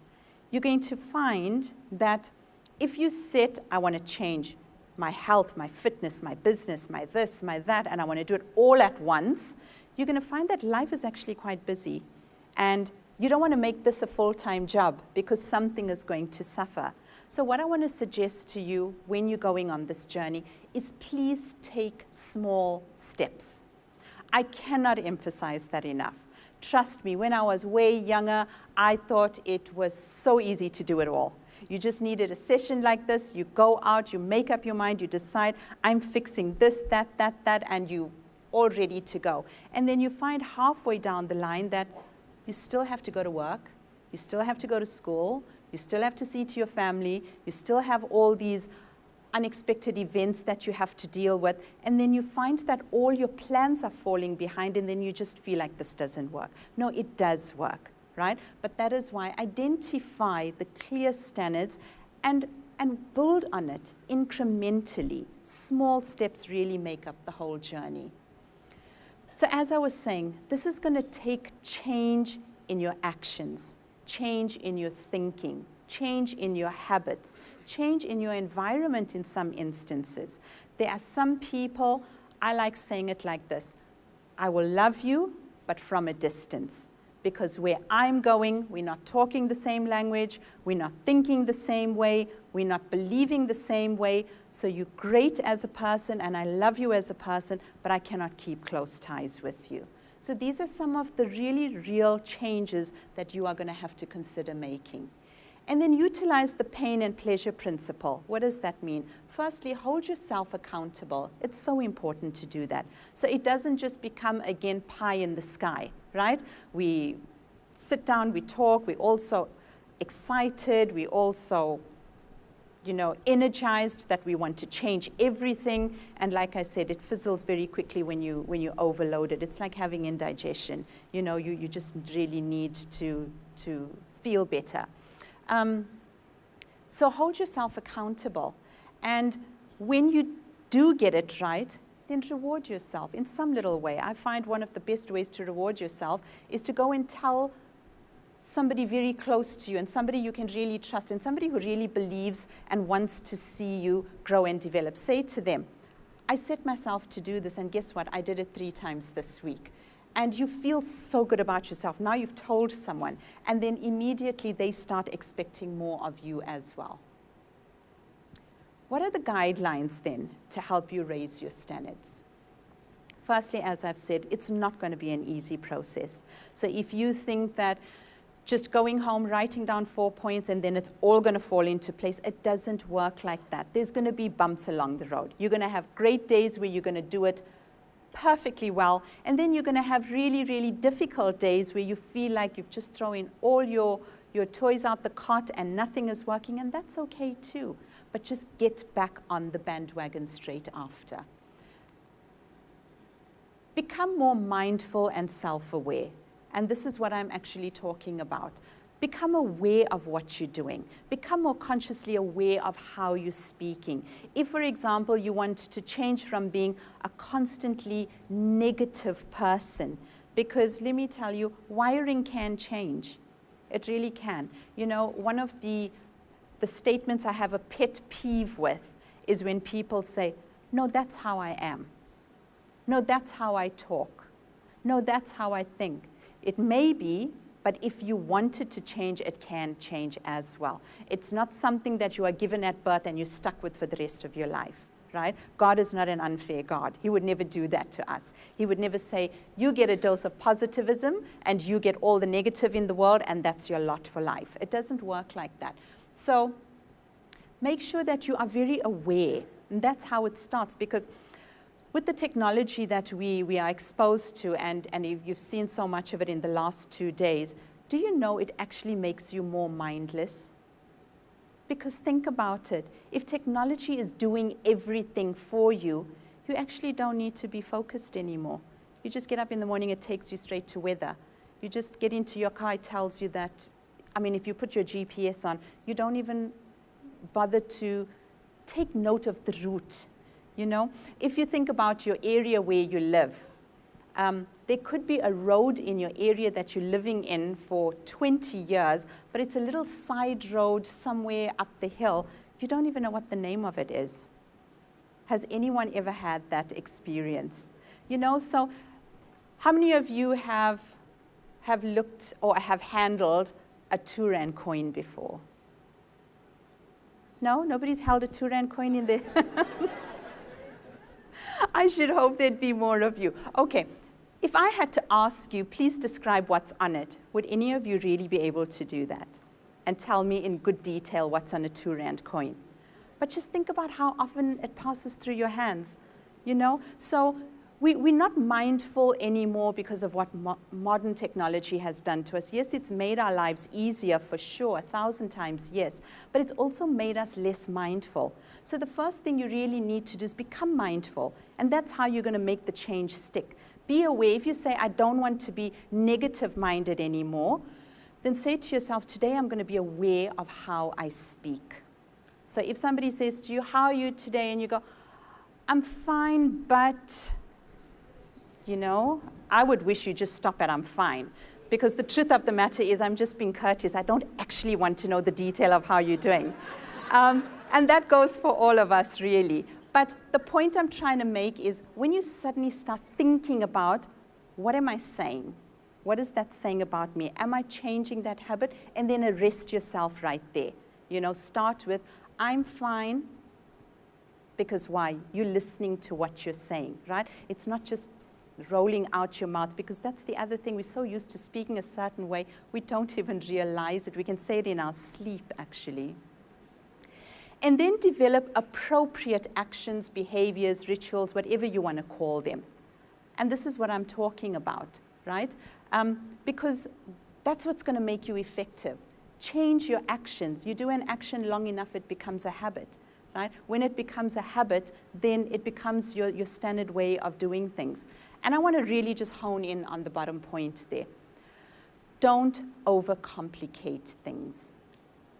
you're going to find that if you set, I want to change my health, my fitness, my business, my this, my that, and I want to do it all at once, you're going to find that life is actually quite busy. And you don't want to make this a full-time job because something is going to suffer. So what I want to suggest to you when you're going on this journey is please take small steps. I cannot emphasize that enough. Trust me, when I was way younger, I thought it was so easy to do it all. You just needed a session like this, you go out, you make up your mind, you decide, I'm fixing this, that, and you all ready to go. And then you find halfway down the line that you still have to go to work, you still have to go to school, you still have to see to your family, you still have all these unexpected events that you have to deal with, and then you find that all your plans are falling behind, and then you just feel like this doesn't work. No, it does work, right? But that is why identify the clear standards and build on it incrementally. Small steps really make up the whole journey. So as I was saying, this is going to take change in your actions, change in your thinking, change in your habits, change in your environment in some instances. There are some people, I like saying it like this, I will love you, but from a distance. Because where I'm going, we're not talking the same language, we're not thinking the same way, we're not believing the same way. So you're great as a person, and I love you as a person, but I cannot keep close ties with you. So these are some of the really real changes that you are going to have to consider making. And then utilize the pain and pleasure principle. What does that mean? Firstly, hold yourself accountable. It's so important to do that. So it doesn't just become, again, pie in the sky, right? We sit down, we talk, we're also excited, we also, energized that we want to change everything. And like I said, it fizzles very quickly when you overload it. It's like having indigestion. You just really need to feel better. So hold yourself accountable. And when you do get it right, then reward yourself in some little way. I find one of the best ways to reward yourself is to go and tell somebody very close to you, and somebody you can really trust, and somebody who really believes and wants to see you grow and develop. Say to them, I set myself to do this, and guess what? I did it 3 times this week. And you feel so good about yourself. Now you've told someone, and then immediately they start expecting more of you as well. What are the guidelines then to help you raise your standards? Firstly, as I've said, it's not going to be an easy process. So if you think that just going home, writing down 4 points, and then it's all going to fall into place, it doesn't work like that. There's going to be bumps along the road. You're going to have great days where you're going to do it perfectly well, and then you're going to have really, really difficult days where you feel like you've just thrown in all your toys out the cot and nothing is working, and that's okay too. But just get back on the bandwagon straight after. Become more mindful and self-aware. And this is what I'm actually talking about. Become aware of what you're doing. Become more consciously aware of how you're speaking. If, for example, you want to change from being a constantly negative person, because let me tell you, wiring can change. It really can. You know, one of the statements I have a pet peeve with is when people say, no, that's how I am. No, that's how I talk. No, that's how I think. It may be, but if you want it to change, it can change as well. It's not something that you are given at birth and you're stuck with for the rest of your life, right? God is not an unfair God. He would never do that to us. He would never say, you get a dose of positivism and you get all the negative in the world and that's your lot for life. It doesn't work like that. So make sure that you are very aware, and that's how it starts, because with the technology that we are exposed to, and you've seen so much of it in the last 2 days, do you know it actually makes you more mindless? Because think about it. If technology is doing everything for you, you actually don't need to be focused anymore. You just get up in the morning, it takes you straight to weather. You just get into your car, it tells you that, I mean, if you put your GPS on, you don't even bother to take note of the route. You know, if you think about your area where you live, there could be a road in your area that you're living in for 20 years, but it's a little side road somewhere up the hill. You don't even know what the name of it is. Has anyone ever had that experience? You know, so how many of you have looked or have handled a 2 Rand coin before? No? Nobody's held a 2 Rand coin in their hands? I should hope there'd be more of you. Okay, if I had to ask you, please describe what's on it, would any of you really be able to do that? And tell me in good detail what's on a 2 Rand coin? But just think about how often it passes through your hands, you know? So we're not mindful anymore because of what modern technology has done to us. Yes, it's made our lives easier for sure, 1,000 times yes, but it's also made us less mindful. So the first thing you really need to do is become mindful, and that's how you're going to make the change stick. Be aware. If you say, I don't want to be negative-minded anymore, then say to yourself, today I'm going to be aware of how I speak. So if somebody says to you, how are you today? And you go, I'm fine, but... You know, I would wish you just stop at I'm fine. Because the truth of the matter is I'm just being courteous. I don't actually want to know the detail of how you're doing. And that goes for all of us, really. But the point I'm trying to make is when you suddenly start thinking about, what am I saying? What is that saying about me? Am I changing that habit? And then arrest yourself right there. You know, start with, I'm fine. Because why? You're listening to what you're saying, right? It's not just rolling out your mouth, because that's the other thing. We're so used to speaking a certain way, we don't even realize it. We can say it in our sleep, actually. And then develop appropriate actions, behaviors, rituals, whatever you want to call them. And this is what I'm talking about, right? Because that's what's going to make you effective. Change your actions. You do an action long enough, it becomes a habit. Right? When it becomes a habit, then it becomes your standard way of doing things. And I want to really just hone in on the bottom point there. Don't overcomplicate things.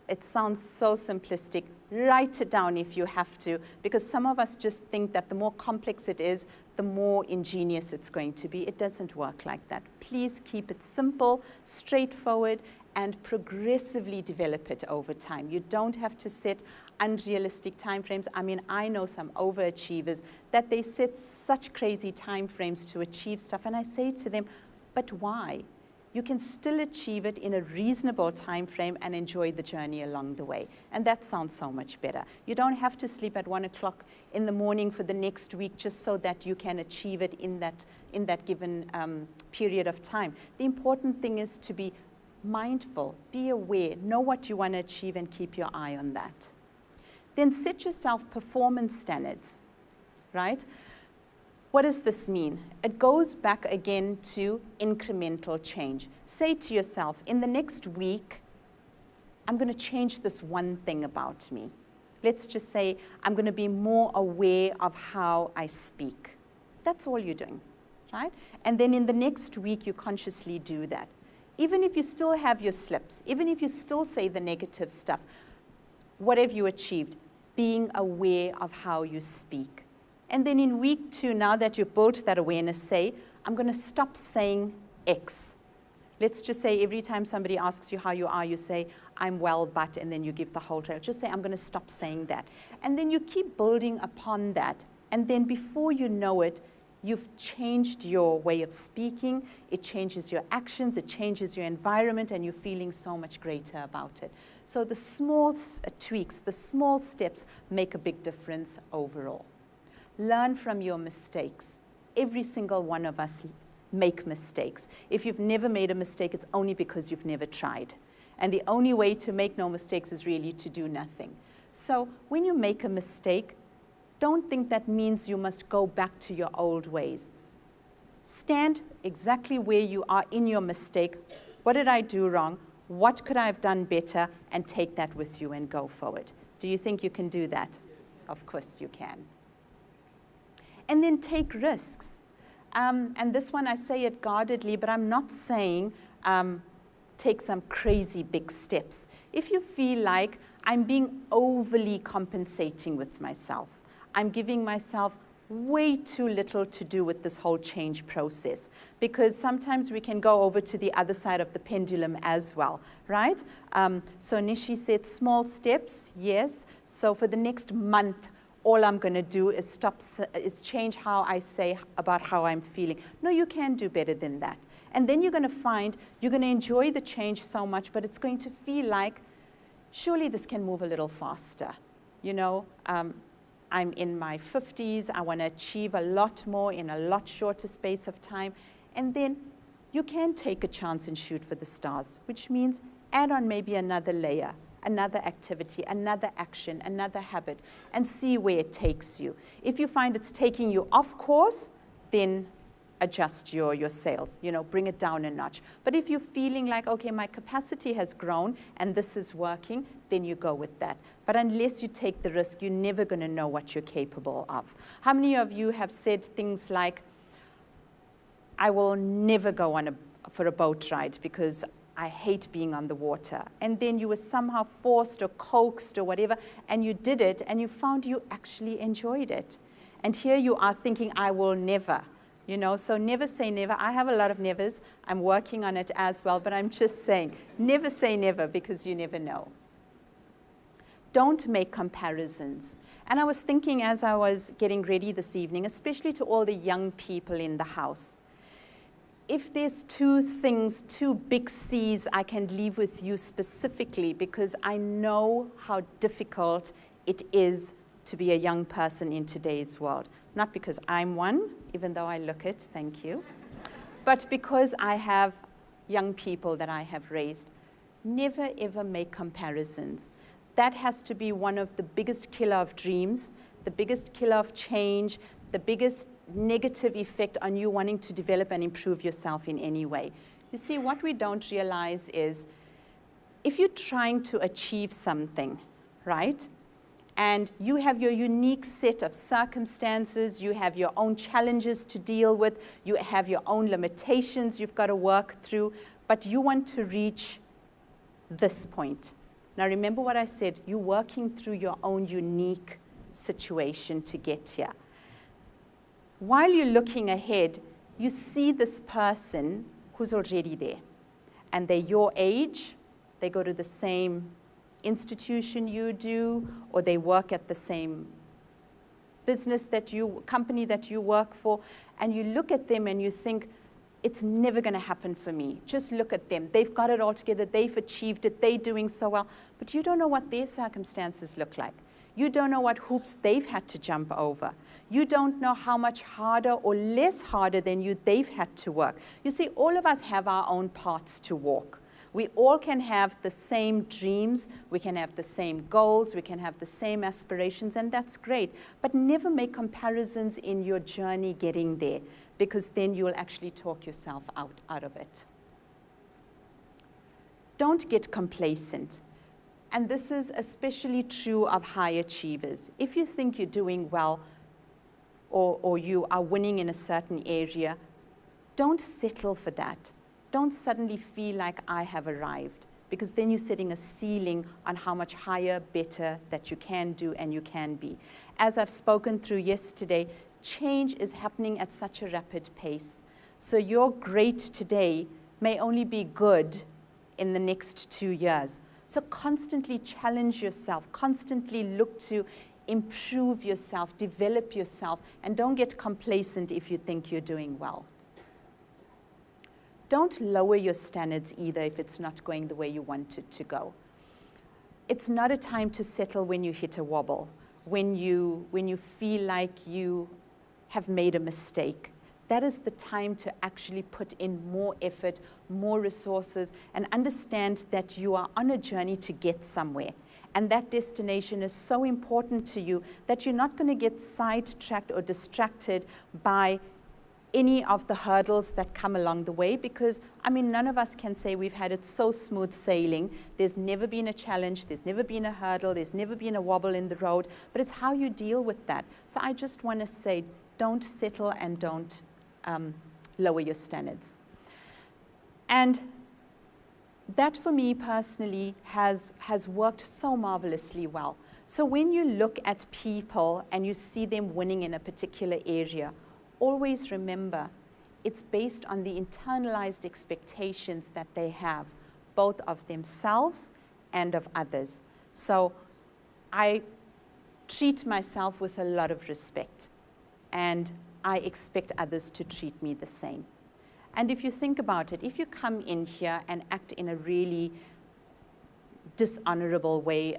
It sounds so simplistic. Write it down if you have to, because some of us just think that the more complex it is, the more ingenious it's going to be. It doesn't work like that. Please keep it simple, straightforward, and progressively develop it over time. You don't have to set unrealistic timeframes. I mean, I know some overachievers that they set such crazy timeframes to achieve stuff, and I say to them, but why? You can still achieve it in a reasonable time frame and enjoy the journey along the way. And that sounds so much better. You don't have to sleep at 1 o'clock in the morning for the next week just so that you can achieve it in that given period of time. The important thing is to be mindful, be aware, know what you want to achieve, and keep your eye on that. Then set yourself performance standards, right? What does this mean? It goes back again to incremental change. Say to yourself, in the next week, I'm going to change this one thing about me. Let's just say I'm going to be more aware of how I speak. That's all you're doing. right? And then in the next week, you consciously do that. Even if you still have your slips, even if you still say the negative stuff, what have you achieved? Being aware of how you speak. And then in week 2, now that you've built that awareness, say, I'm going to stop saying X. Let's just say every time somebody asks you how you are, you say, I'm well, but, and then you give the whole trail. Just say, I'm going to stop saying that. And then you keep building upon that. And then before you know it, you've changed your way of speaking. It changes your actions. It changes your environment, and you're feeling so much greater about it. So the small tweaks, the small steps make a big difference overall. Learn from your mistakes. Every single one of us make mistakes. If you've never made a mistake, it's only because you've never tried. And the only way to make no mistakes is really to do nothing. So when you make a mistake, don't think that means you must go back to your old ways. Stand exactly where you are in your mistake. What did I do wrong? What could I have done better? And take that with you and go forward. Do you think you can do that? Of course you can. And then take risks. And this one, I say it guardedly, but I'm not saying take some crazy big steps. If you feel like I'm being overly compensating with myself, I'm giving myself way too little to do with this whole change process, because sometimes we can go over to the other side of the pendulum as well, right? So Nishi said small steps, yes. So for the next month, all I'm going to do is change how I say about how I'm feeling. No, you can do better than that. And then you're going to find you're going to enjoy the change so much, but it's going to feel like, surely this can move a little faster. You know, I'm in my 50s. I want to achieve a lot more in a lot shorter space of time. And then you can take a chance and shoot for the stars, which means add on maybe another layer, another activity, another action, another habit, and see where it takes you. If you find it's taking you off course, then adjust your sails, you know, bring it down a notch. But if you're feeling like, okay, my capacity has grown and this is working, then you go with that. But unless you take the risk, you're never going to know what you're capable of. How many of you have said things like, I will never go for a boat ride because I hate being on the water. And then you were somehow forced or coaxed or whatever, and you did it, and you found you actually enjoyed it. And here you are thinking, I will never. You know, so never say never. I have a lot of nevers. I'm working on it as well, but I'm just saying, never say never, because you never know. Don't make comparisons. And I was thinking as I was getting ready this evening, especially to all the young people in the house, if there's two things, two big C's I can leave with you specifically, because I know how difficult it is to be a young person in today's world. Not because I'm one, even though I look it, thank you, but because I have young people that I have raised. Never ever make comparisons. That has to be one of the biggest killer of dreams, the biggest killer of change, the biggest negative effect on you wanting to develop and improve yourself in any way. You see, what we don't realize is if you're trying to achieve something, right, and you have your unique set of circumstances, you have your own challenges to deal with, you have your own limitations you've got to work through, but you want to reach this point. Now remember what I said, you're working through your own unique situation to get here. While you're looking ahead, you see this person who's already there. And they're your age, they go to the same institution you do, or they work at the same company that you work for, and you look at them and you think, it's never going to happen for me. Just look at them. They've got it all together. They've achieved it. They're doing so well. But you don't know what their circumstances look like. You don't know what hoops they've had to jump over. You don't know how much harder or less harder than you they've had to work. You see, all of us have our own paths to walk. We all can have the same dreams, we can have the same goals, we can have the same aspirations, and that's great. But never make comparisons in your journey getting there, because then you'll actually talk yourself out of it. Don't get complacent. And this is especially true of high achievers. If you think you're doing well or you are winning in a certain area, Don't settle for that. Don't suddenly feel like I have arrived, because then you're setting a ceiling on how much higher, better that you can do and you can be. As I've spoken through yesterday, change is happening at such a rapid pace. So your great today may only be good in the next 2 years. So constantly challenge yourself, constantly look to improve yourself, develop yourself, and don't get complacent if you think you're doing well. Don't lower your standards either if it's not going the way you want it to go. It's not a time to settle when you hit a wobble, when you feel like you have made a mistake. That is the time to actually put in more effort, more resources, and understand that you are on a journey to get somewhere. And that destination is so important to you that you're not going to get sidetracked or distracted by any of the hurdles that come along the way, because, I mean, none of us can say we've had it so smooth sailing. There's never been a challenge, there's never been a hurdle, there's never been a wobble in the road, but it's how you deal with that. So I just want to say, don't settle and don't lower your standards. And that for me personally has worked so marvelously well. So when you look at people and you see them winning in a particular area, always remember it's based on the internalized expectations that they have, both of themselves and of others. So I treat myself with a lot of respect, and I expect others to treat me the same. And if you think about it, if you come in here and act in a really dishonorable way,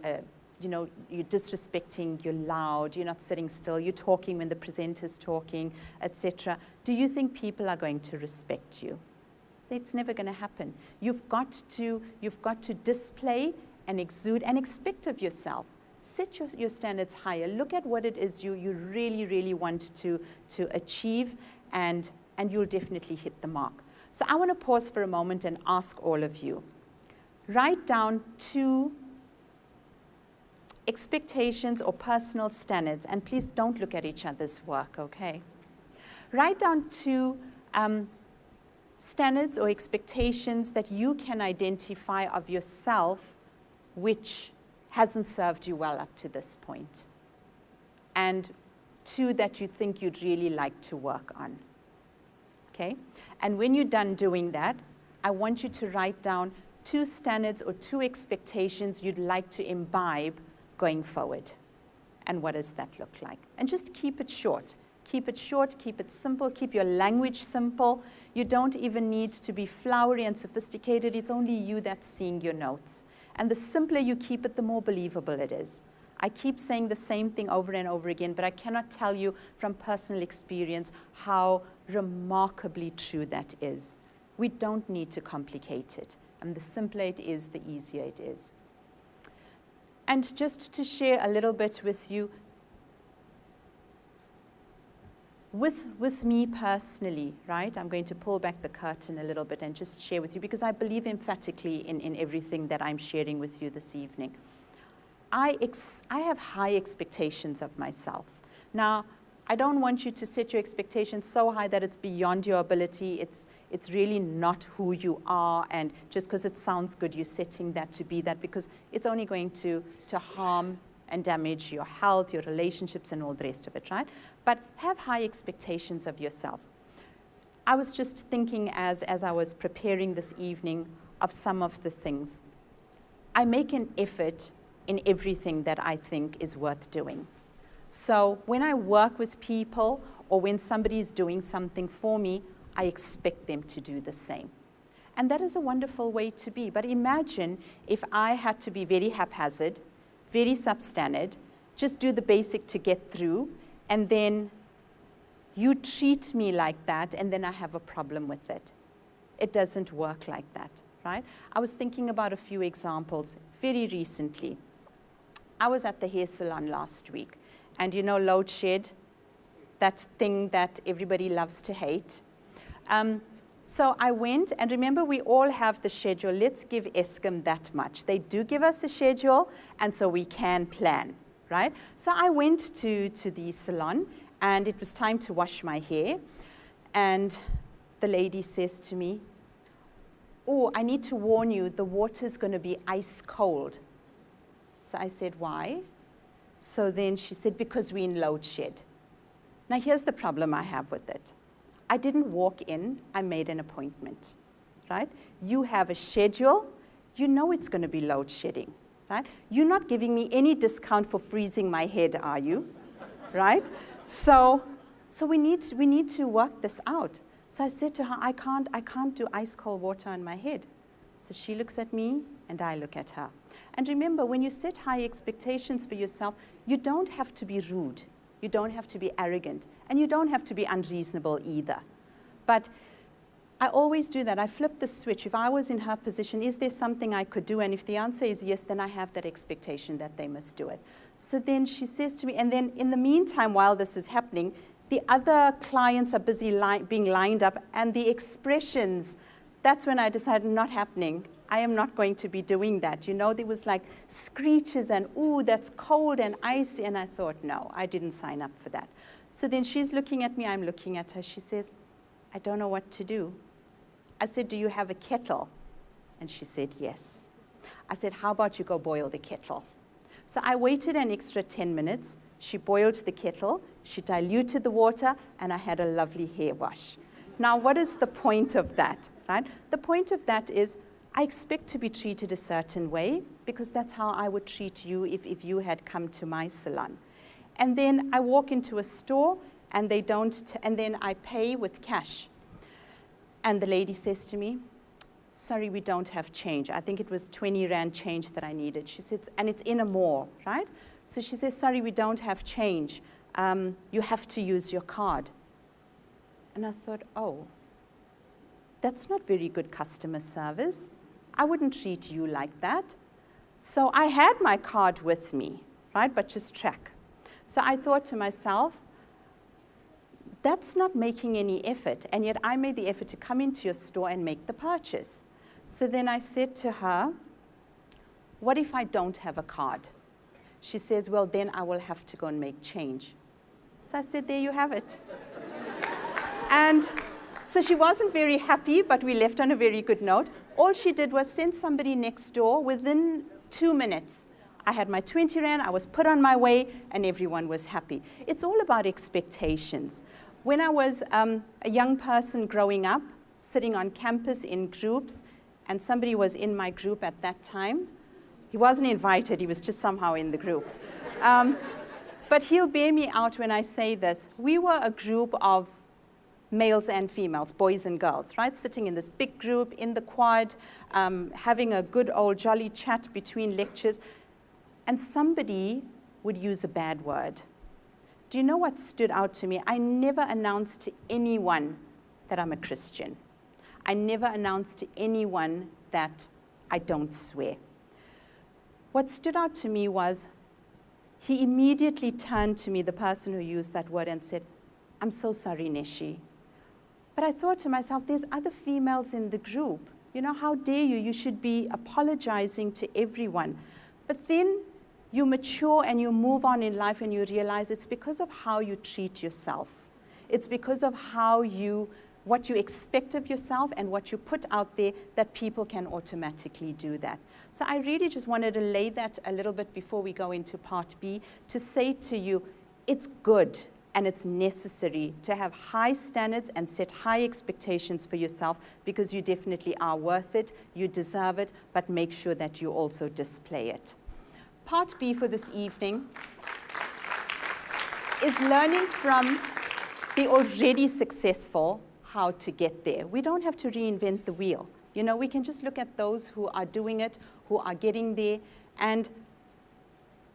you're disrespecting, you're loud, you're not sitting still, you're talking when the presenter's talking, etc. Do you think people are going to respect you? It's never going to happen. You've got to display and exude and expect of yourself. Set your standards higher. Look at what it is you really, really want to achieve, and you'll definitely hit the mark. So I want to pause for a moment and ask all of you. Write down 2 expectations or personal standards, and please don't look at each other's work, okay? Write down 2 standards or expectations that you can identify of yourself which hasn't served you well up to this point, and 2 that you think you'd really like to work on, okay? And when you're done doing that, I want you to write down 2 standards or 2 expectations you'd like to imbibe going forward. And what does that look like? And just keep it short. Keep it short, keep it simple, keep your language simple. You don't even need to be flowery and sophisticated. It's only you that's seeing your notes. And the simpler you keep it, the more believable it is. I keep saying the same thing over and over again, but I cannot tell you from personal experience how remarkably true that is. We don't need to complicate it. And the simpler it is, the easier it is. And just to share a little bit with you, with me personally, right? I'm going to pull back the curtain a little bit and just share with you, because I believe emphatically in everything that I'm sharing with you this evening. I have high expectations of myself. Now, I don't want you to set your expectations so high that it's beyond your ability. It's really not who you are, and just because it sounds good, you're setting that to be that, because it's only going to harm and damage your health, your relationships, and all the rest of it, right? But have high expectations of yourself. I was just thinking as I was preparing this evening of some of the things. I make an effort in everything that I think is worth doing. So when I work with people, or when somebody is doing something for me, I expect them to do the same. And that is a wonderful way to be. But imagine if I had to be very haphazard, very substandard, just do the basic to get through, and then you treat me like that, and then I have a problem with it. It doesn't work like that, right? I was thinking about a few examples very recently. I was at the hair salon last week, and you know load shed, that thing that everybody loves to hate. So I went, and remember, we all have the schedule. Let's give Eskom that much. They do give us a schedule, and so we can plan, right? So I went to the salon, and it was time to wash my hair. And the lady says to me, "Oh, I need to warn you, the water's going to be ice cold." So I said, "Why?" So then she said, "Because we're in load shed." Now here's the problem I have with it. I didn't walk in, I made an appointment, right? You have a schedule, you know it's going to be load shedding, right? You're not giving me any discount for freezing my head, are you? Right? So we need to work this out. So I said to her, I can't do ice cold water on my head. So she looks at me and I look at her. And remember, when you set high expectations for yourself, you don't have to be rude. You don't have to be arrogant. And you don't have to be unreasonable either. But I always do that. I flip the switch. If I was in her position, is there something I could do? And if the answer is yes, then I have that expectation that they must do it. So then she says to me, and then in the meantime, while this is happening, the other clients are busy being lined up, and the expressions, that's when I decided not happening. I am not going to be doing that. You know, there was like screeches and, ooh, that's cold and icy. And I thought, no, I didn't sign up for that. So then she's looking at me, I'm looking at her. She says, I don't know what to do. I said, do you have a kettle? And she said, yes. I said, how about you go boil the kettle? So I waited an extra 10 minutes. She boiled the kettle, she diluted the water, and I had a lovely hair wash. Now, what is the point of that, right? The point of that is I expect to be treated a certain way because that's how I would treat you if you had come to my salon. And then I walk into a store and they don't, and then I pay with cash. And the lady says to me, sorry, we don't have change. I think it was 20 Rand change that I needed. She says, and it's in a mall, right? So she says, sorry, we don't have change. You have to use your card. And I thought, oh, that's not very good customer service. I wouldn't treat you like that. So I had my card with me, right, but just track. So I thought to myself, that's not making any effort, and yet I made the effort to come into your store and make the purchase. So then I said to her, what if I don't have a card? She says, well, then I will have to go and make change. So I said, there you have it. And so she wasn't very happy, but we left on a very good note. All she did was send somebody next door within 2 minutes. I had my 20 Rand, I was put on my way, and everyone was happy. It's all about expectations. When I was a young person growing up, sitting on campus in groups, and somebody was in my group at that time, he wasn't invited, he was just somehow in the group. But he'll bear me out when I say this. We were a group of males and females, boys and girls, right? Sitting in this big group in the quad, having a good old jolly chat between lectures, and somebody would use a bad word. Do you know what stood out to me? I never announced to anyone that I'm a Christian. I never announced to anyone that I don't swear. What stood out to me was he immediately turned to me, the person who used that word, and said, I'm so sorry, Nishi. But I thought to myself, there's other females in the group. You know, how dare you? You should be apologizing to everyone. But then you mature and you move on in life and you realize it's because of how you treat yourself. It's because of what you expect of yourself and what you put out there that people can automatically do that. So I really just wanted to lay that a little bit before we go into part B to say to you, it's good and it's necessary to have high standards and set high expectations for yourself because you definitely are worth it, you deserve it, but make sure that you also display it. Part B for this evening is learning from the already successful how to get there. We don't have to reinvent the wheel. You know, we can just look at those who are doing it, who are getting there. And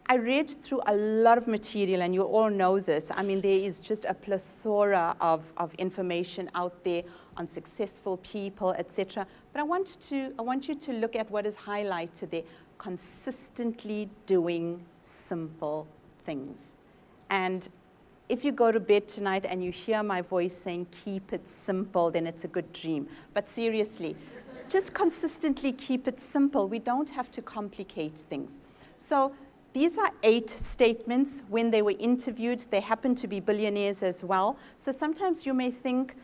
I read through a lot of material, and you all know this. I mean, there is just a plethora of information out there on successful people, etc. But I want you to look at what is highlighted there. Consistently doing simple things. And if you go to bed tonight and you hear my voice saying, keep it simple, then it's a good dream. But seriously, just consistently keep it simple. We don't have to complicate things. So these are 8 statements. When they were interviewed, they happen to be billionaires as well. So sometimes you may think,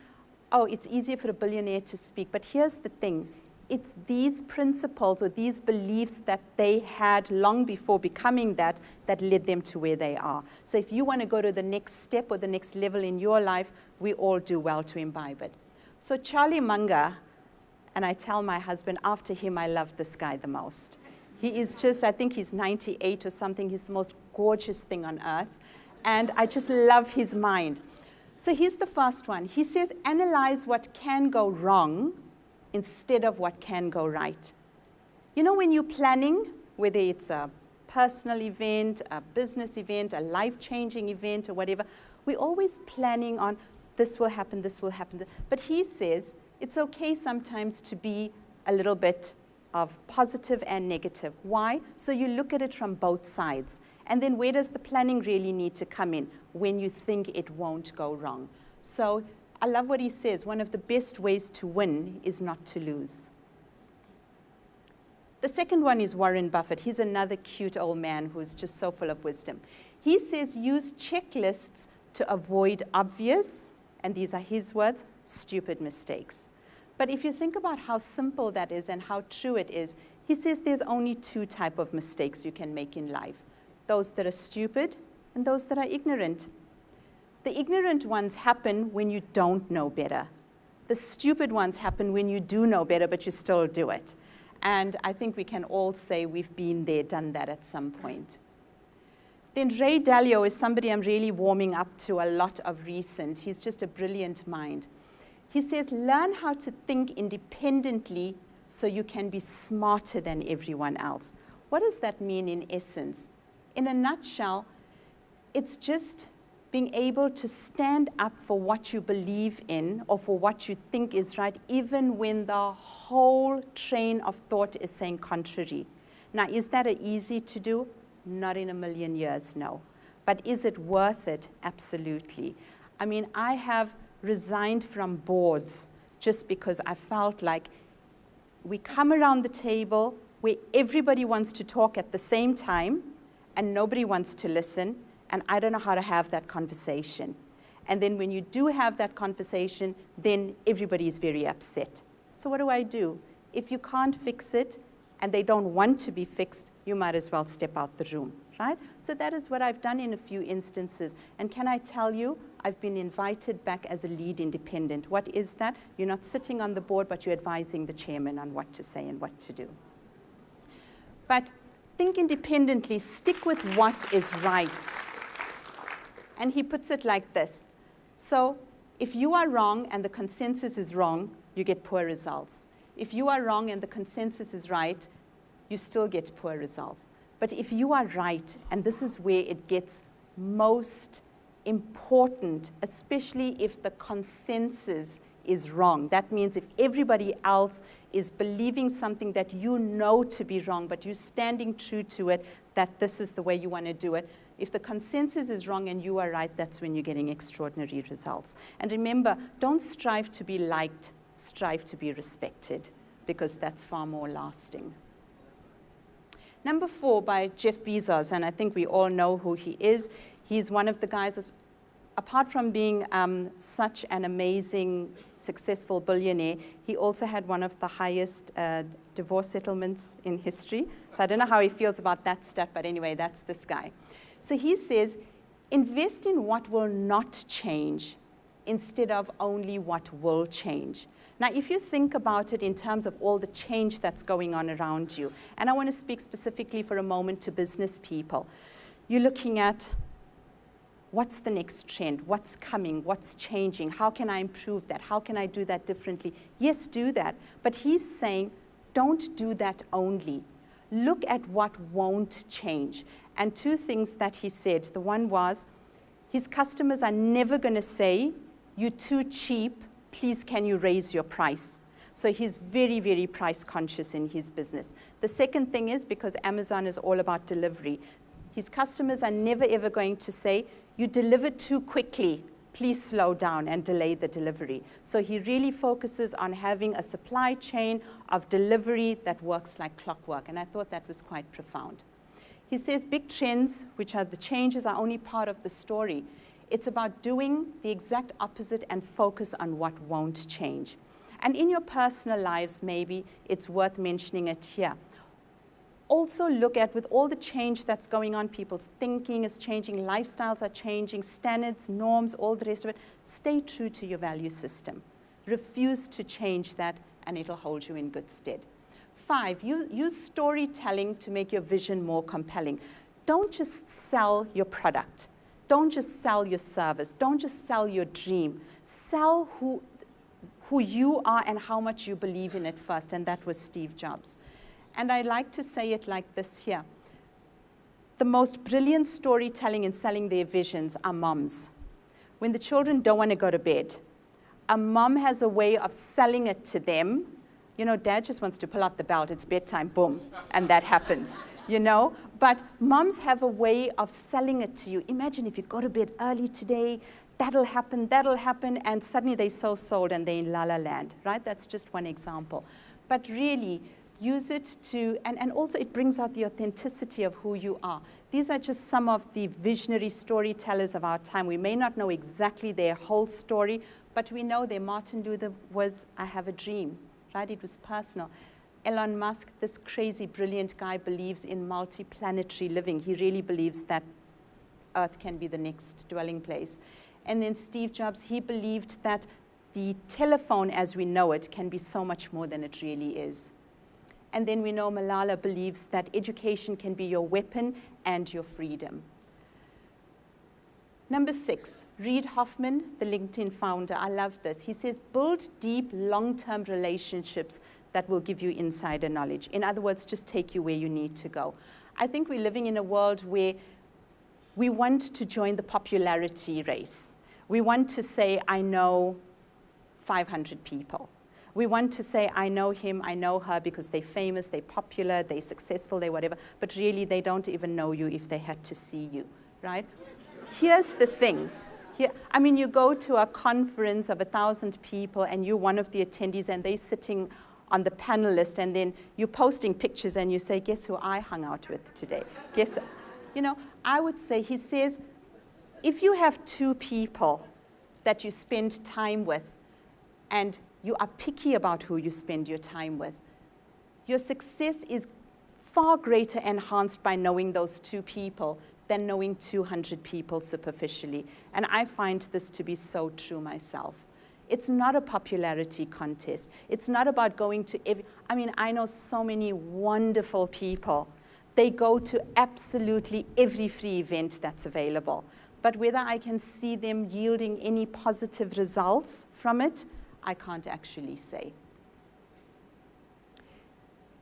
oh, it's easier for a billionaire to speak. But here's the thing. It's these principles or these beliefs that they had long before becoming that led them to where they are. So if you want to go to the next step or the next level in your life, we all do well to imbibe it. So Charlie Munger, and I tell my husband, after him, I love this guy the most. He is just, I think he's 98 or something. He's the most gorgeous thing on earth. And I just love his mind. So here's the first one. He says, analyze what can go wrong instead of what can go right. You know, when you're planning, whether it's a personal event, a business event, a life-changing event, or whatever, we're always planning on this will happen, this will happen. But he says it's okay sometimes to be a little bit of positive and negative. Why? So you look at it from both sides. And then where does the planning really need to come in? When you think it won't go wrong. So I love what he says. One of the best ways to win is not to lose. The second one is Warren Buffett. He's another cute old man who's just so full of wisdom. He says use checklists to avoid obvious, and these are his words, stupid mistakes. But if you think about how simple that is and how true it is, he says there's only two types of mistakes you can make in life. Those that are stupid and those that are ignorant. The ignorant ones happen when you don't know better. The stupid ones happen when you do know better, but you still do it. And I think we can all say we've been there, done that at some point. Then Ray Dalio is somebody I'm really warming up to a lot of recent. He's just a brilliant mind. He says, learn how to think independently so you can be smarter than everyone else. What does that mean in essence? In a nutshell, it's just being able to stand up for what you believe in or for what you think is right, even when the whole train of thought is saying contrary. Now, is that easy to do? Not in a million years, no. But is it worth it? Absolutely. I mean, I have resigned from boards just because I felt like we come around the table where everybody wants to talk at the same time and nobody wants to listen, and I don't know how to have that conversation. And then when you do have that conversation, then everybody is very upset. So what do? If you can't fix it and they don't want to be fixed, you might as well step out the room, right? So that is what I've done in a few instances. And can I tell you, I've been invited back as a lead independent. What is that? You're not sitting on the board, but you're advising the chairman on what to say and what to do. But think independently, stick with what is right. And he puts it like this. So if you are wrong and the consensus is wrong, you get poor results. If you are wrong and the consensus is right, you still get poor results. But if you are right, and this is where it gets most important, especially if the consensus is wrong. That means if everybody else is believing something that you know to be wrong, but you're standing true to it, that this is the way you want to do it. If the consensus is wrong and you are right, that's when you're getting extraordinary results. And remember, don't strive to be liked, strive to be respected, because that's far more lasting. Number 4 by Jeff Bezos, and I think we all know who he is. He's one of the guys, apart from being such an amazing, successful billionaire, he also had one of the highest divorce settlements in history. So I don't know how he feels about that stuff, but anyway, that's this guy. So he says, invest in what will not change instead of only what will change. Now, if you think about it in terms of all the change that's going on around you, and I want to speak specifically for a moment to business people, you're looking at what's the next trend, what's coming, what's changing, how can I improve that, how can I do that differently? Yes, do that, but he's saying don't do that only. Look at what won't change. And 2 things that he said. The one was, his customers are never going to say, you're too cheap, please can you raise your price? So he's very, very price conscious in his business. The second thing is, because Amazon is all about delivery, his customers are never ever going to say, you delivered too quickly, please slow down and delay the delivery. So he really focuses on having a supply chain of delivery that works like clockwork, and I thought that was quite profound. He says big trends, which are the changes, are only part of the story. It's about doing the exact opposite and focus on what won't change. And in your personal lives, maybe it's worth mentioning it here. Also look at, with all the change that's going on, people's thinking is changing, lifestyles are changing, standards, norms, all the rest of it. Stay true to your value system. Refuse to change that, and it'll hold you in good stead. 5, use storytelling to make your vision more compelling. Don't just sell your product. Don't just sell your service. Don't just sell your dream. Sell who you are and how much you believe in it first, and that was Steve Jobs. And I like to say it like this here. The most brilliant storytelling in selling their visions are moms. When the children don't want to go to bed, a mom has a way of selling it to them. You know, dad just wants to pull out the belt, it's bedtime, boom, and that happens, you know? But moms have a way of selling it to you. Imagine if you go to bed early today, that'll happen, and suddenly they're so sold and they're in la la land, right? That's just one example. But really, use it to, and also it brings out the authenticity of who you are. These are just some of the visionary storytellers of our time. We may not know exactly their whole story, but we know their Martin Luther was, I have a dream, right? It was personal. Elon Musk, this crazy, brilliant guy, believes in multi-planetary living. He really believes that Earth can be the next dwelling place. And then Steve Jobs, he believed that the telephone as we know it can be so much more than it really is. And then we know Malala believes that education can be your weapon and your freedom. Number 6, Reid Hoffman, the LinkedIn founder. I love this. He says, build deep, long-term relationships that will give you insider knowledge. In other words, just take you where you need to go. I think we're living in a world where we want to join the popularity race. We want to say, I know 500 people. We want to say, I know him, I know her, because they're famous, they're popular, they're successful, they're whatever, but really they don't even know you if they had to see you, right? Here's the thing. I mean, you go to a conference of 1,000 people and you're one of the attendees and they're sitting on the panel list, and then you're posting pictures and you say, guess who I hung out with today? Guess, you know, I would say, he says, if you have 2 people that you spend time with and you are picky about who you spend your time with, your success is far greater enhanced by knowing those 2 people than knowing 200 people superficially. And I find this to be so true myself. It's not a popularity contest. It's not about going to I mean, I know so many wonderful people. They go to absolutely every free event that's available. But whether I can see them yielding any positive results from it, I can't actually say.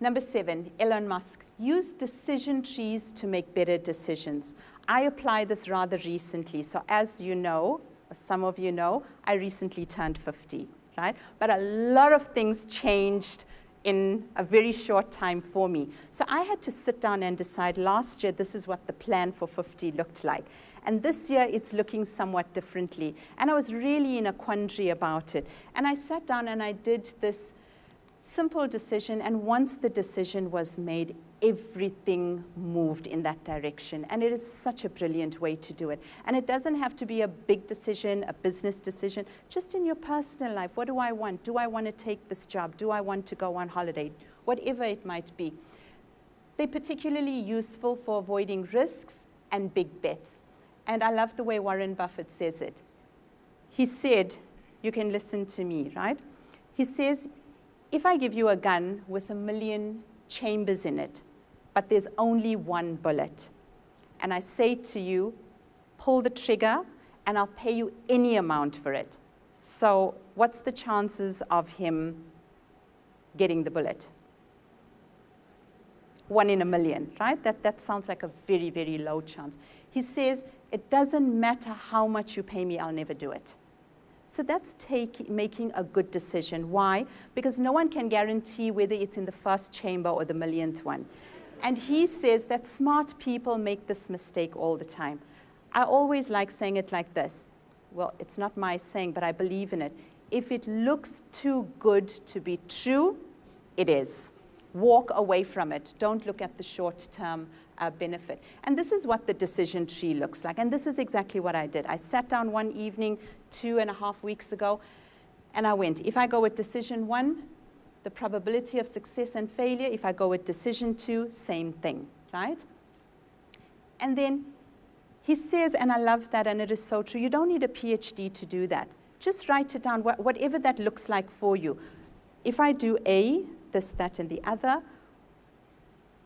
Number 7, Elon Musk. Use decision trees to make better decisions. I applied this rather recently. So as you know, some of you know, I recently turned 50, right? But a lot of things changed in a very short time for me. So I had to sit down and decide, last year, this is what the plan for 50 looked like. And this year, it's looking somewhat differently. And I was really in a quandary about it. And I sat down and I did this simple decision. And once the decision was made, everything moved in that direction. And it is such a brilliant way to do it. And it doesn't have to be a big decision, a business decision, just in your personal life. What do I want? Do I want to take this job? Do I want to go on holiday? Whatever it might be. They're particularly useful for avoiding risks and big bets. And I love the way Warren Buffett says it. He said, you can listen to me, right? He says, if I give you a gun with 1 million chambers in it, but there's only 1 bullet, and I say to you, pull the trigger, and I'll pay you any amount for it. So what's the chances of him getting the bullet? 1 in 1 million, right? That sounds like a very, very low chance. He says, it doesn't matter how much you pay me, I'll never do it. So that's making a good decision. Why? Because no one can guarantee whether it's in the first chamber or the millionth one. And he says that smart people make this mistake all the time. I always like saying it like this. Well, it's not my saying, but I believe in it. If it looks too good to be true, it is. Walk away from it. Don't look at the short-term benefit. And this is what the decision tree looks like. And this is exactly what I did. I sat down one evening 2.5 weeks ago, and I went, if I go with decision 1, the probability of success and failure. If I go with decision 2, same thing, right? And then he says, and I love that, and it is so true, you don't need a PhD to do that. Just write it down, whatever that looks like for you. If I do A, this, that, and the other,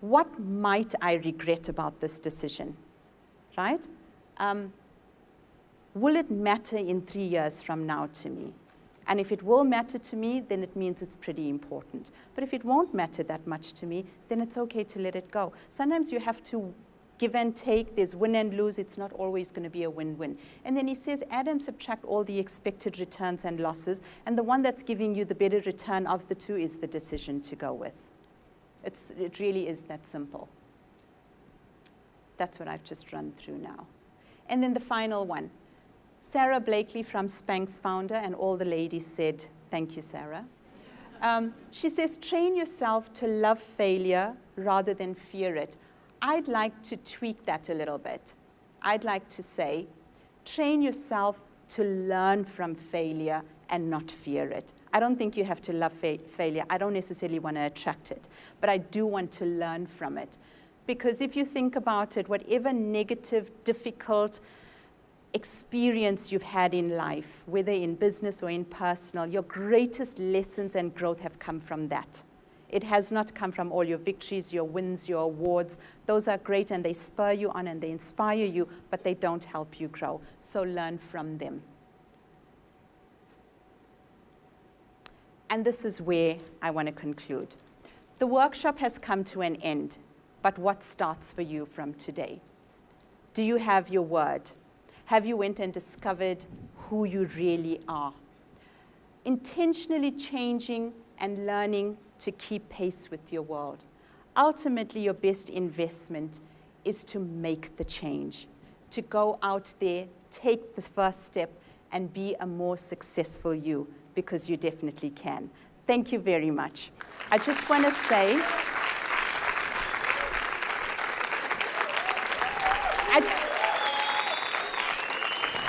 what might I regret about this decision, right? Will it matter in 3 years from now to me? And if it will matter to me, then it means it's pretty important. But if it won't matter that much to me, then it's okay to let it go. Sometimes you have to give and take. There's win and lose. It's not always going to be a win-win. And then he says, add and subtract all the expected returns and losses. And the one that's giving you the better return of the two is the decision to go with. It really is that simple. That's what I've just run through now. And then the final one. Sarah Blakely from Spanx founder, and all the ladies said, thank you, Sarah. She says, train yourself to love failure rather than fear it. I'd like to tweak that a little bit. I'd like to say, train yourself to learn from failure and not fear it. I don't think you have to love failure. I don't necessarily want to attract it, but I do want to learn from it. Because if you think about it, whatever negative, difficult experience you've had in life, whether in business or in personal, your greatest lessons and growth have come from that. It has not come from all your victories, your wins, your awards. Those are great and they spur you on and they inspire you, but they don't help you grow. So learn from them. And this is where I want to conclude. The workshop has come to an end, but what starts for you from today? Do you have your word? Have you went and discovered who you really are? Intentionally changing and learning to keep pace with your world. Ultimately, your best investment is to make the change, to go out there, take the first step, and be a more successful you, because you definitely can. Thank you very much. I just want to say,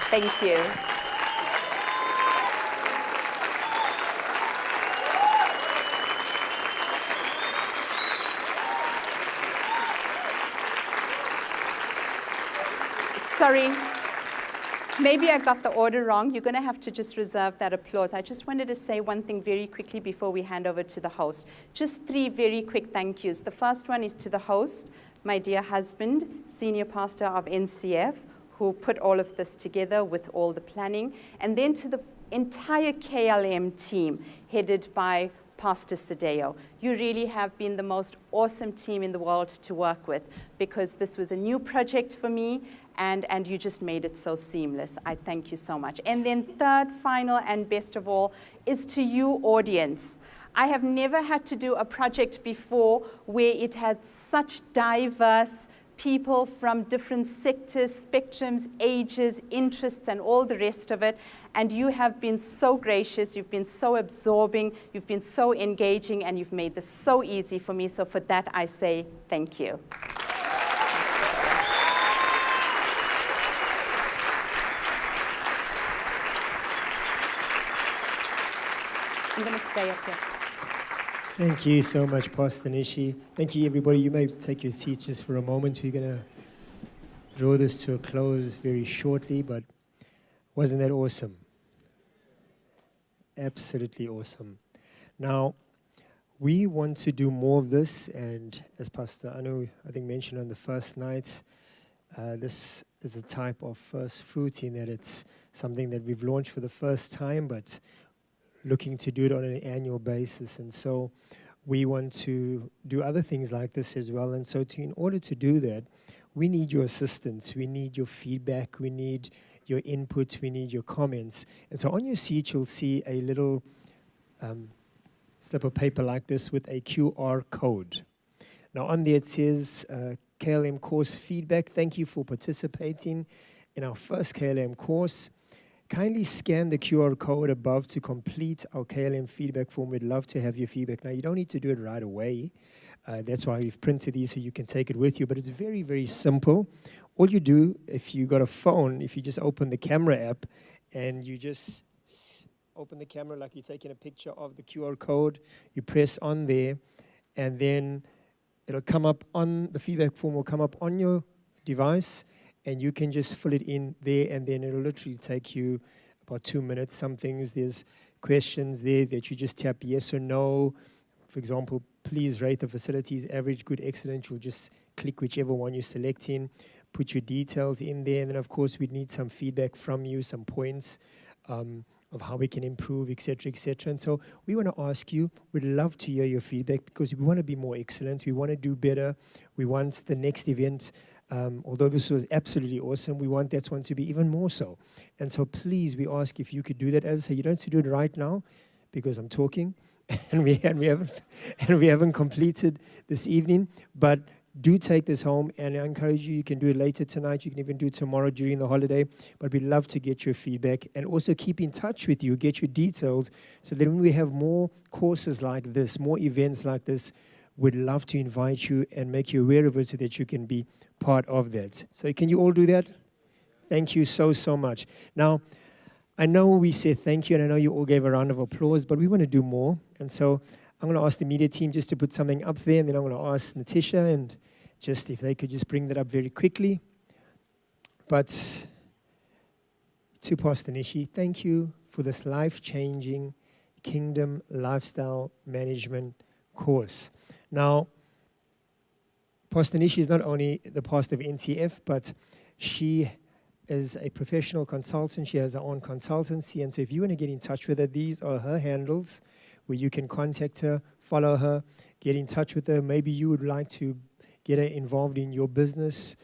thank you. Sorry, maybe I got the order wrong. You're going to have to just reserve that applause. I just wanted to say one thing very quickly before we hand over to the host. Just 3 very quick thank yous. The first one is to the host, my dear husband, senior pastor of NCF, who put all of this together with all the planning, and then to the entire KLM team, headed by Pastor Sadeo. You really have been the most awesome team in the world to work with, because this was a new project for me, and you just made it so seamless. I thank you so much. And then third, final, and best of all, is to you, audience. I have never had to do a project before where it had such diverse people from different sectors, spectrums, ages, interests, and all the rest of it. And you have been so gracious, you've been so absorbing, you've been so engaging, and you've made this so easy for me. So for that, I say thank you. I'm going to stay up here. Thank you so much, Pastor Nishi. Thank you, everybody. You may take your seats just for a moment. We're going to draw this to a close very shortly, but wasn't that awesome? Absolutely awesome. Now, we want to do more of this, and as Pastor Anu, I think, mentioned on the first nights, this is a type of first fruit in that it's something that we've launched for the first time, but looking to do it on an annual basis. And so we want to do other things like this as well. And so in order to do that, we need your assistance. We need your feedback. We need your input. We need your comments. And so on your seat, you'll see a little slip of paper like this with a QR code. Now on there it says KLM course feedback. Thank you for participating in our first KLM course. kindly scan the QR code above to complete our KLM feedback form. We'd love to have your feedback. Now, you don't need to do it right away. That's why we've printed these so you can take it with you. But it's very, very simple. All you do, if you got a phone, if you just open the camera app and you just open the camera like you're taking a picture of the QR code, you press on there, and then it'll come up on, the feedback form will come up on your device, and you can just fill it in there, and then it'll literally take you about 2 minutes. Some things, there's questions there that you just tap yes or no. For example, please rate the facilities average, good, excellent. You'll just click whichever one you're selecting, put your details in there, and then of course we'd need some feedback from you, some points of how we can improve, etc., etc. And so we want to ask you, we'd love to hear your feedback because we want to be more excellent. We want to do better. We want the next event, although this was absolutely awesome, we want that one to be even more so. And so please, we ask if you could do that. As I say, you don't have to do it right now because I'm talking and we haven't completed this evening, but do take this home, and I encourage you, you can do it later tonight, you can even do it tomorrow during the holiday, but we'd love to get your feedback and also keep in touch with you, get your details, so that when we have more courses like this, more events like this, we'd love to invite you and make you aware of it so that you can be part of that. So can you all do that? Thank you so, so much. Now, I know we said thank you, and I know you all gave a round of applause, but we want to do more, and so I'm going to ask the media team just to put something up there, and then I'm going to ask Natisha and just if they could just bring that up very quickly. But to Pastor Nishi, thank you for this life-changing Kingdom Lifestyle Management course. Now, Pastor Nishi is not only the pastor of NCF, but she is a professional consultant. She has her own consultancy, and so if you want to get in touch with her, these are her handles where you can contact her, follow her, get in touch with her. Maybe you would like to get her involved in your business,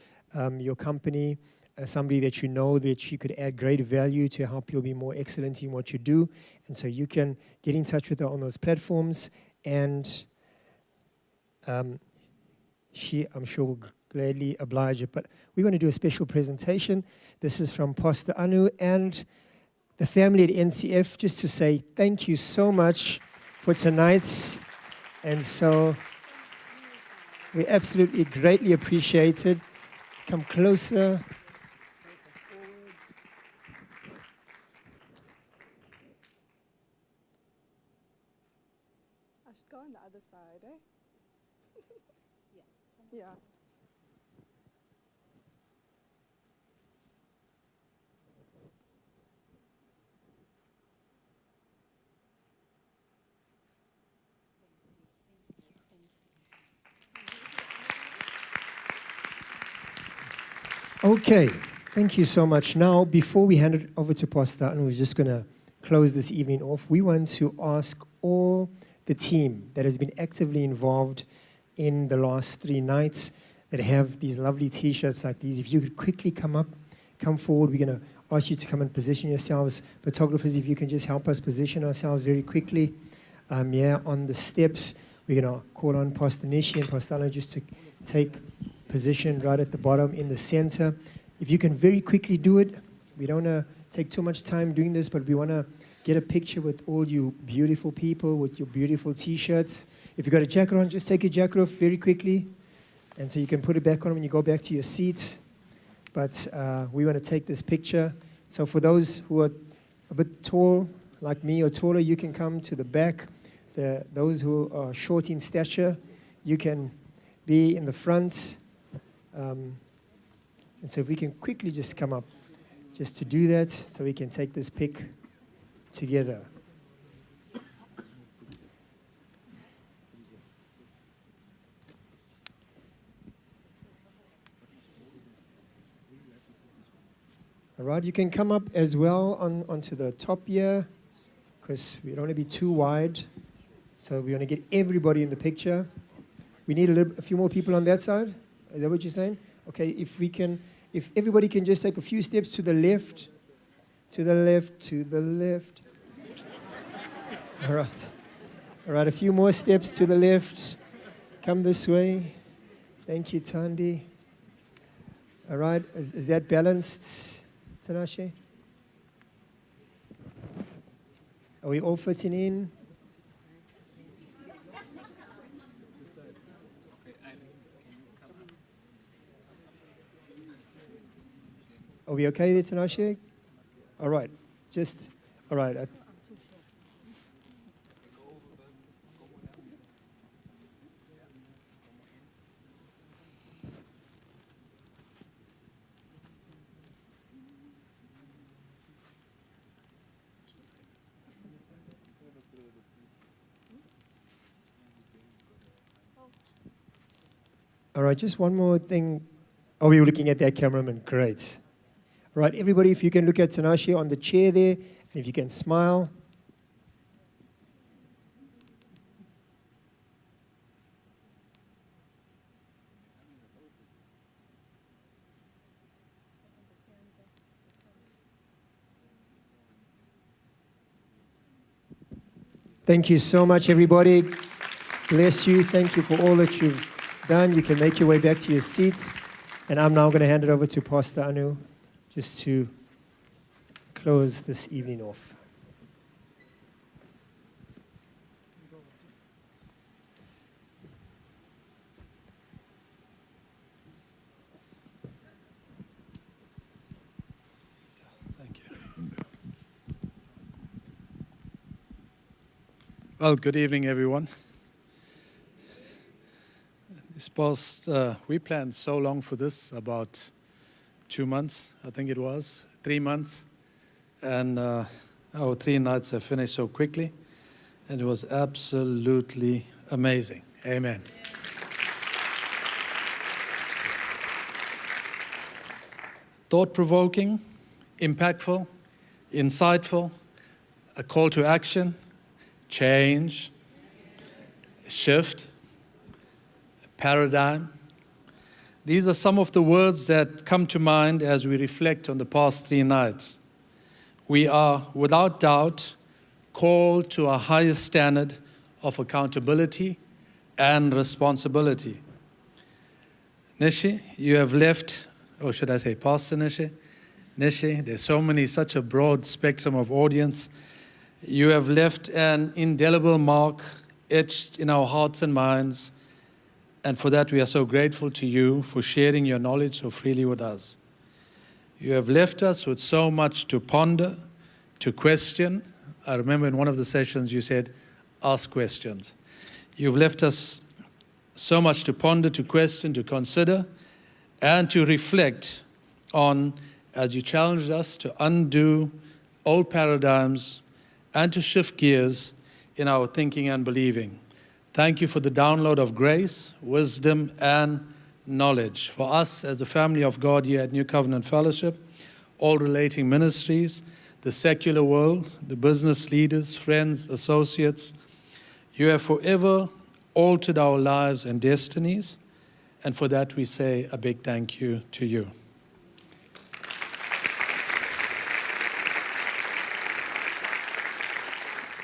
your company, somebody that you know that she could add great value to help you be more excellent in what you do. And so you can get in touch with her on those platforms, and she, I'm sure, will gladly oblige you. But we want to do a special presentation. This is from Pastor Anu and the family at NCF, just to say thank you so much for tonight. And so we absolutely greatly appreciate it. Come closer. I should go on the other side, eh? Yeah. Okay, thank you so much. Now, before we hand it over to Pastor, and we're just going to close this evening off, we want to ask all the team that has been actively involved in the last 3 nights that have these lovely T-shirts like these, if you could quickly come forward. We're going to ask you to come and position yourselves. Photographers, if you can just help us position ourselves very quickly. On the steps, we're going to call on Pastor Nishi and Pastor Anna just to take position right at the bottom in the center. If you can very quickly do it, we don't want to take too much time doing this, but we want to get a picture with all you beautiful people with your beautiful T-shirts. If you've got a jacket on, just take your jacket off very quickly, and so you can put it back on when you go back to your seats. But we want to take this picture. So for those who are a bit tall, like me, or taller, you can come to the back. Those who are short in stature, you can be in the front. And so if we can quickly just come up just to do that, so we can take this pic together. All right, you can come up as well onto the top here, because we don't want to be too wide. So we want to get everybody in the picture. We need a few more people on that side. Is that what you're saying? Okay, if everybody can just take a few steps to the left, to the left, to the left. All right, a few more steps to the left. Come this way. Thank you, Tandi. All right, is that balanced, Tanashi? Are we all fitting in? Are we okay there, Tinashe? All right. All right. All right, just one more thing. Oh, we were looking at that cameraman. Great. All right, everybody, if you can look at Tinashe on the chair there, and if you can smile. Thank you so much, everybody. Bless you. Thank you for all that you've done. You can make your way back to your seats. And I'm now going to hand it over to Pastor Anu just to close this evening off. Thank you. Well, good evening, everyone. This past, we planned so long for this, about 2 months, I think it was, 3 months. And our 3 nights have finished so quickly. And it was absolutely amazing. Amen. Thought-provoking, impactful, insightful, a call to action, change, shift, paradigm. These are some of the words that come to mind as we reflect on the past 3 nights. We are, without doubt, called to a higher standard of accountability and responsibility. Nishi, you have left, or should I say Pastor Nishi? Nishi, there's such a broad spectrum of audience. You have left an indelible mark etched in our hearts and minds. And for that, we are so grateful to you for sharing your knowledge so freely with us. You have left us with so much to ponder, to question. I remember in one of the sessions you said, ask questions. You've left us so much to ponder, to question, to consider, and to reflect on as you challenged us to undo old paradigms and to shift gears in our thinking and believing. Thank you for the download of grace, wisdom, and knowledge. For us as a family of God here at New Covenant Fellowship, all relating ministries, the secular world, the business leaders, friends, associates, you have forever altered our lives and destinies, and for that we say a big thank you to you.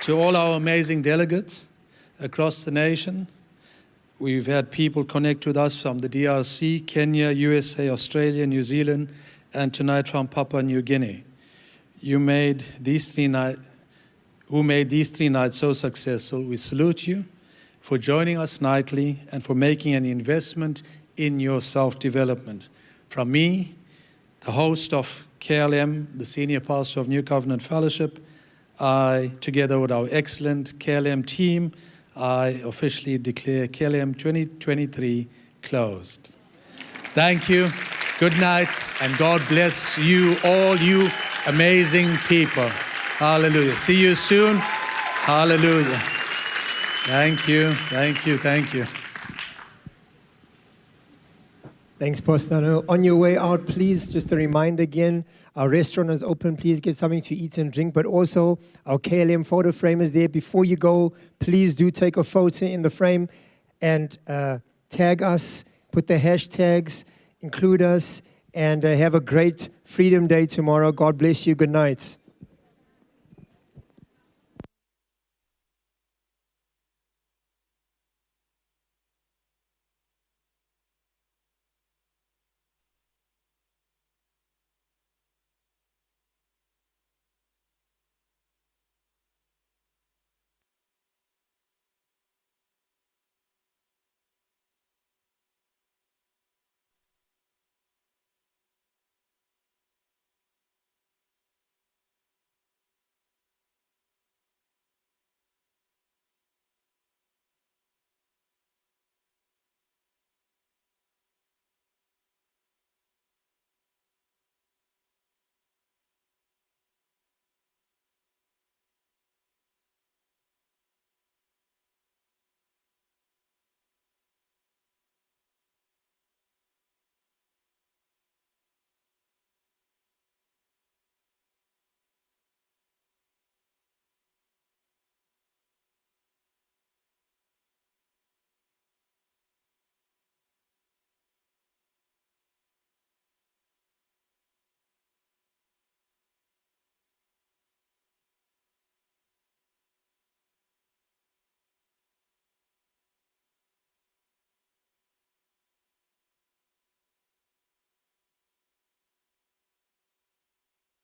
To all our amazing delegates across the nation, we've had people connect with us from the DRC, Kenya, USA, Australia, New Zealand, and tonight from Papua New Guinea. Who made these 3 nights so successful. We salute you for joining us nightly and for making an investment in your self-development. From me, the host of KLM, the senior pastor of New Covenant Fellowship, I, together with our excellent KLM team, I officially declare KLM 2023 closed. Thank you, good night, and God bless you, all you amazing people. Hallelujah. See you soon. Hallelujah. Thank you, thank you, thank you. Thanks, Pastor Anu. On your way out, please, just a reminder again, our restaurant is open. Please get something to eat and drink, but also our KLM photo frame is there. Before you go, please do take a photo in the frame and tag us, put the hashtags, include us, and have a great Freedom Day tomorrow. God bless you. Good night.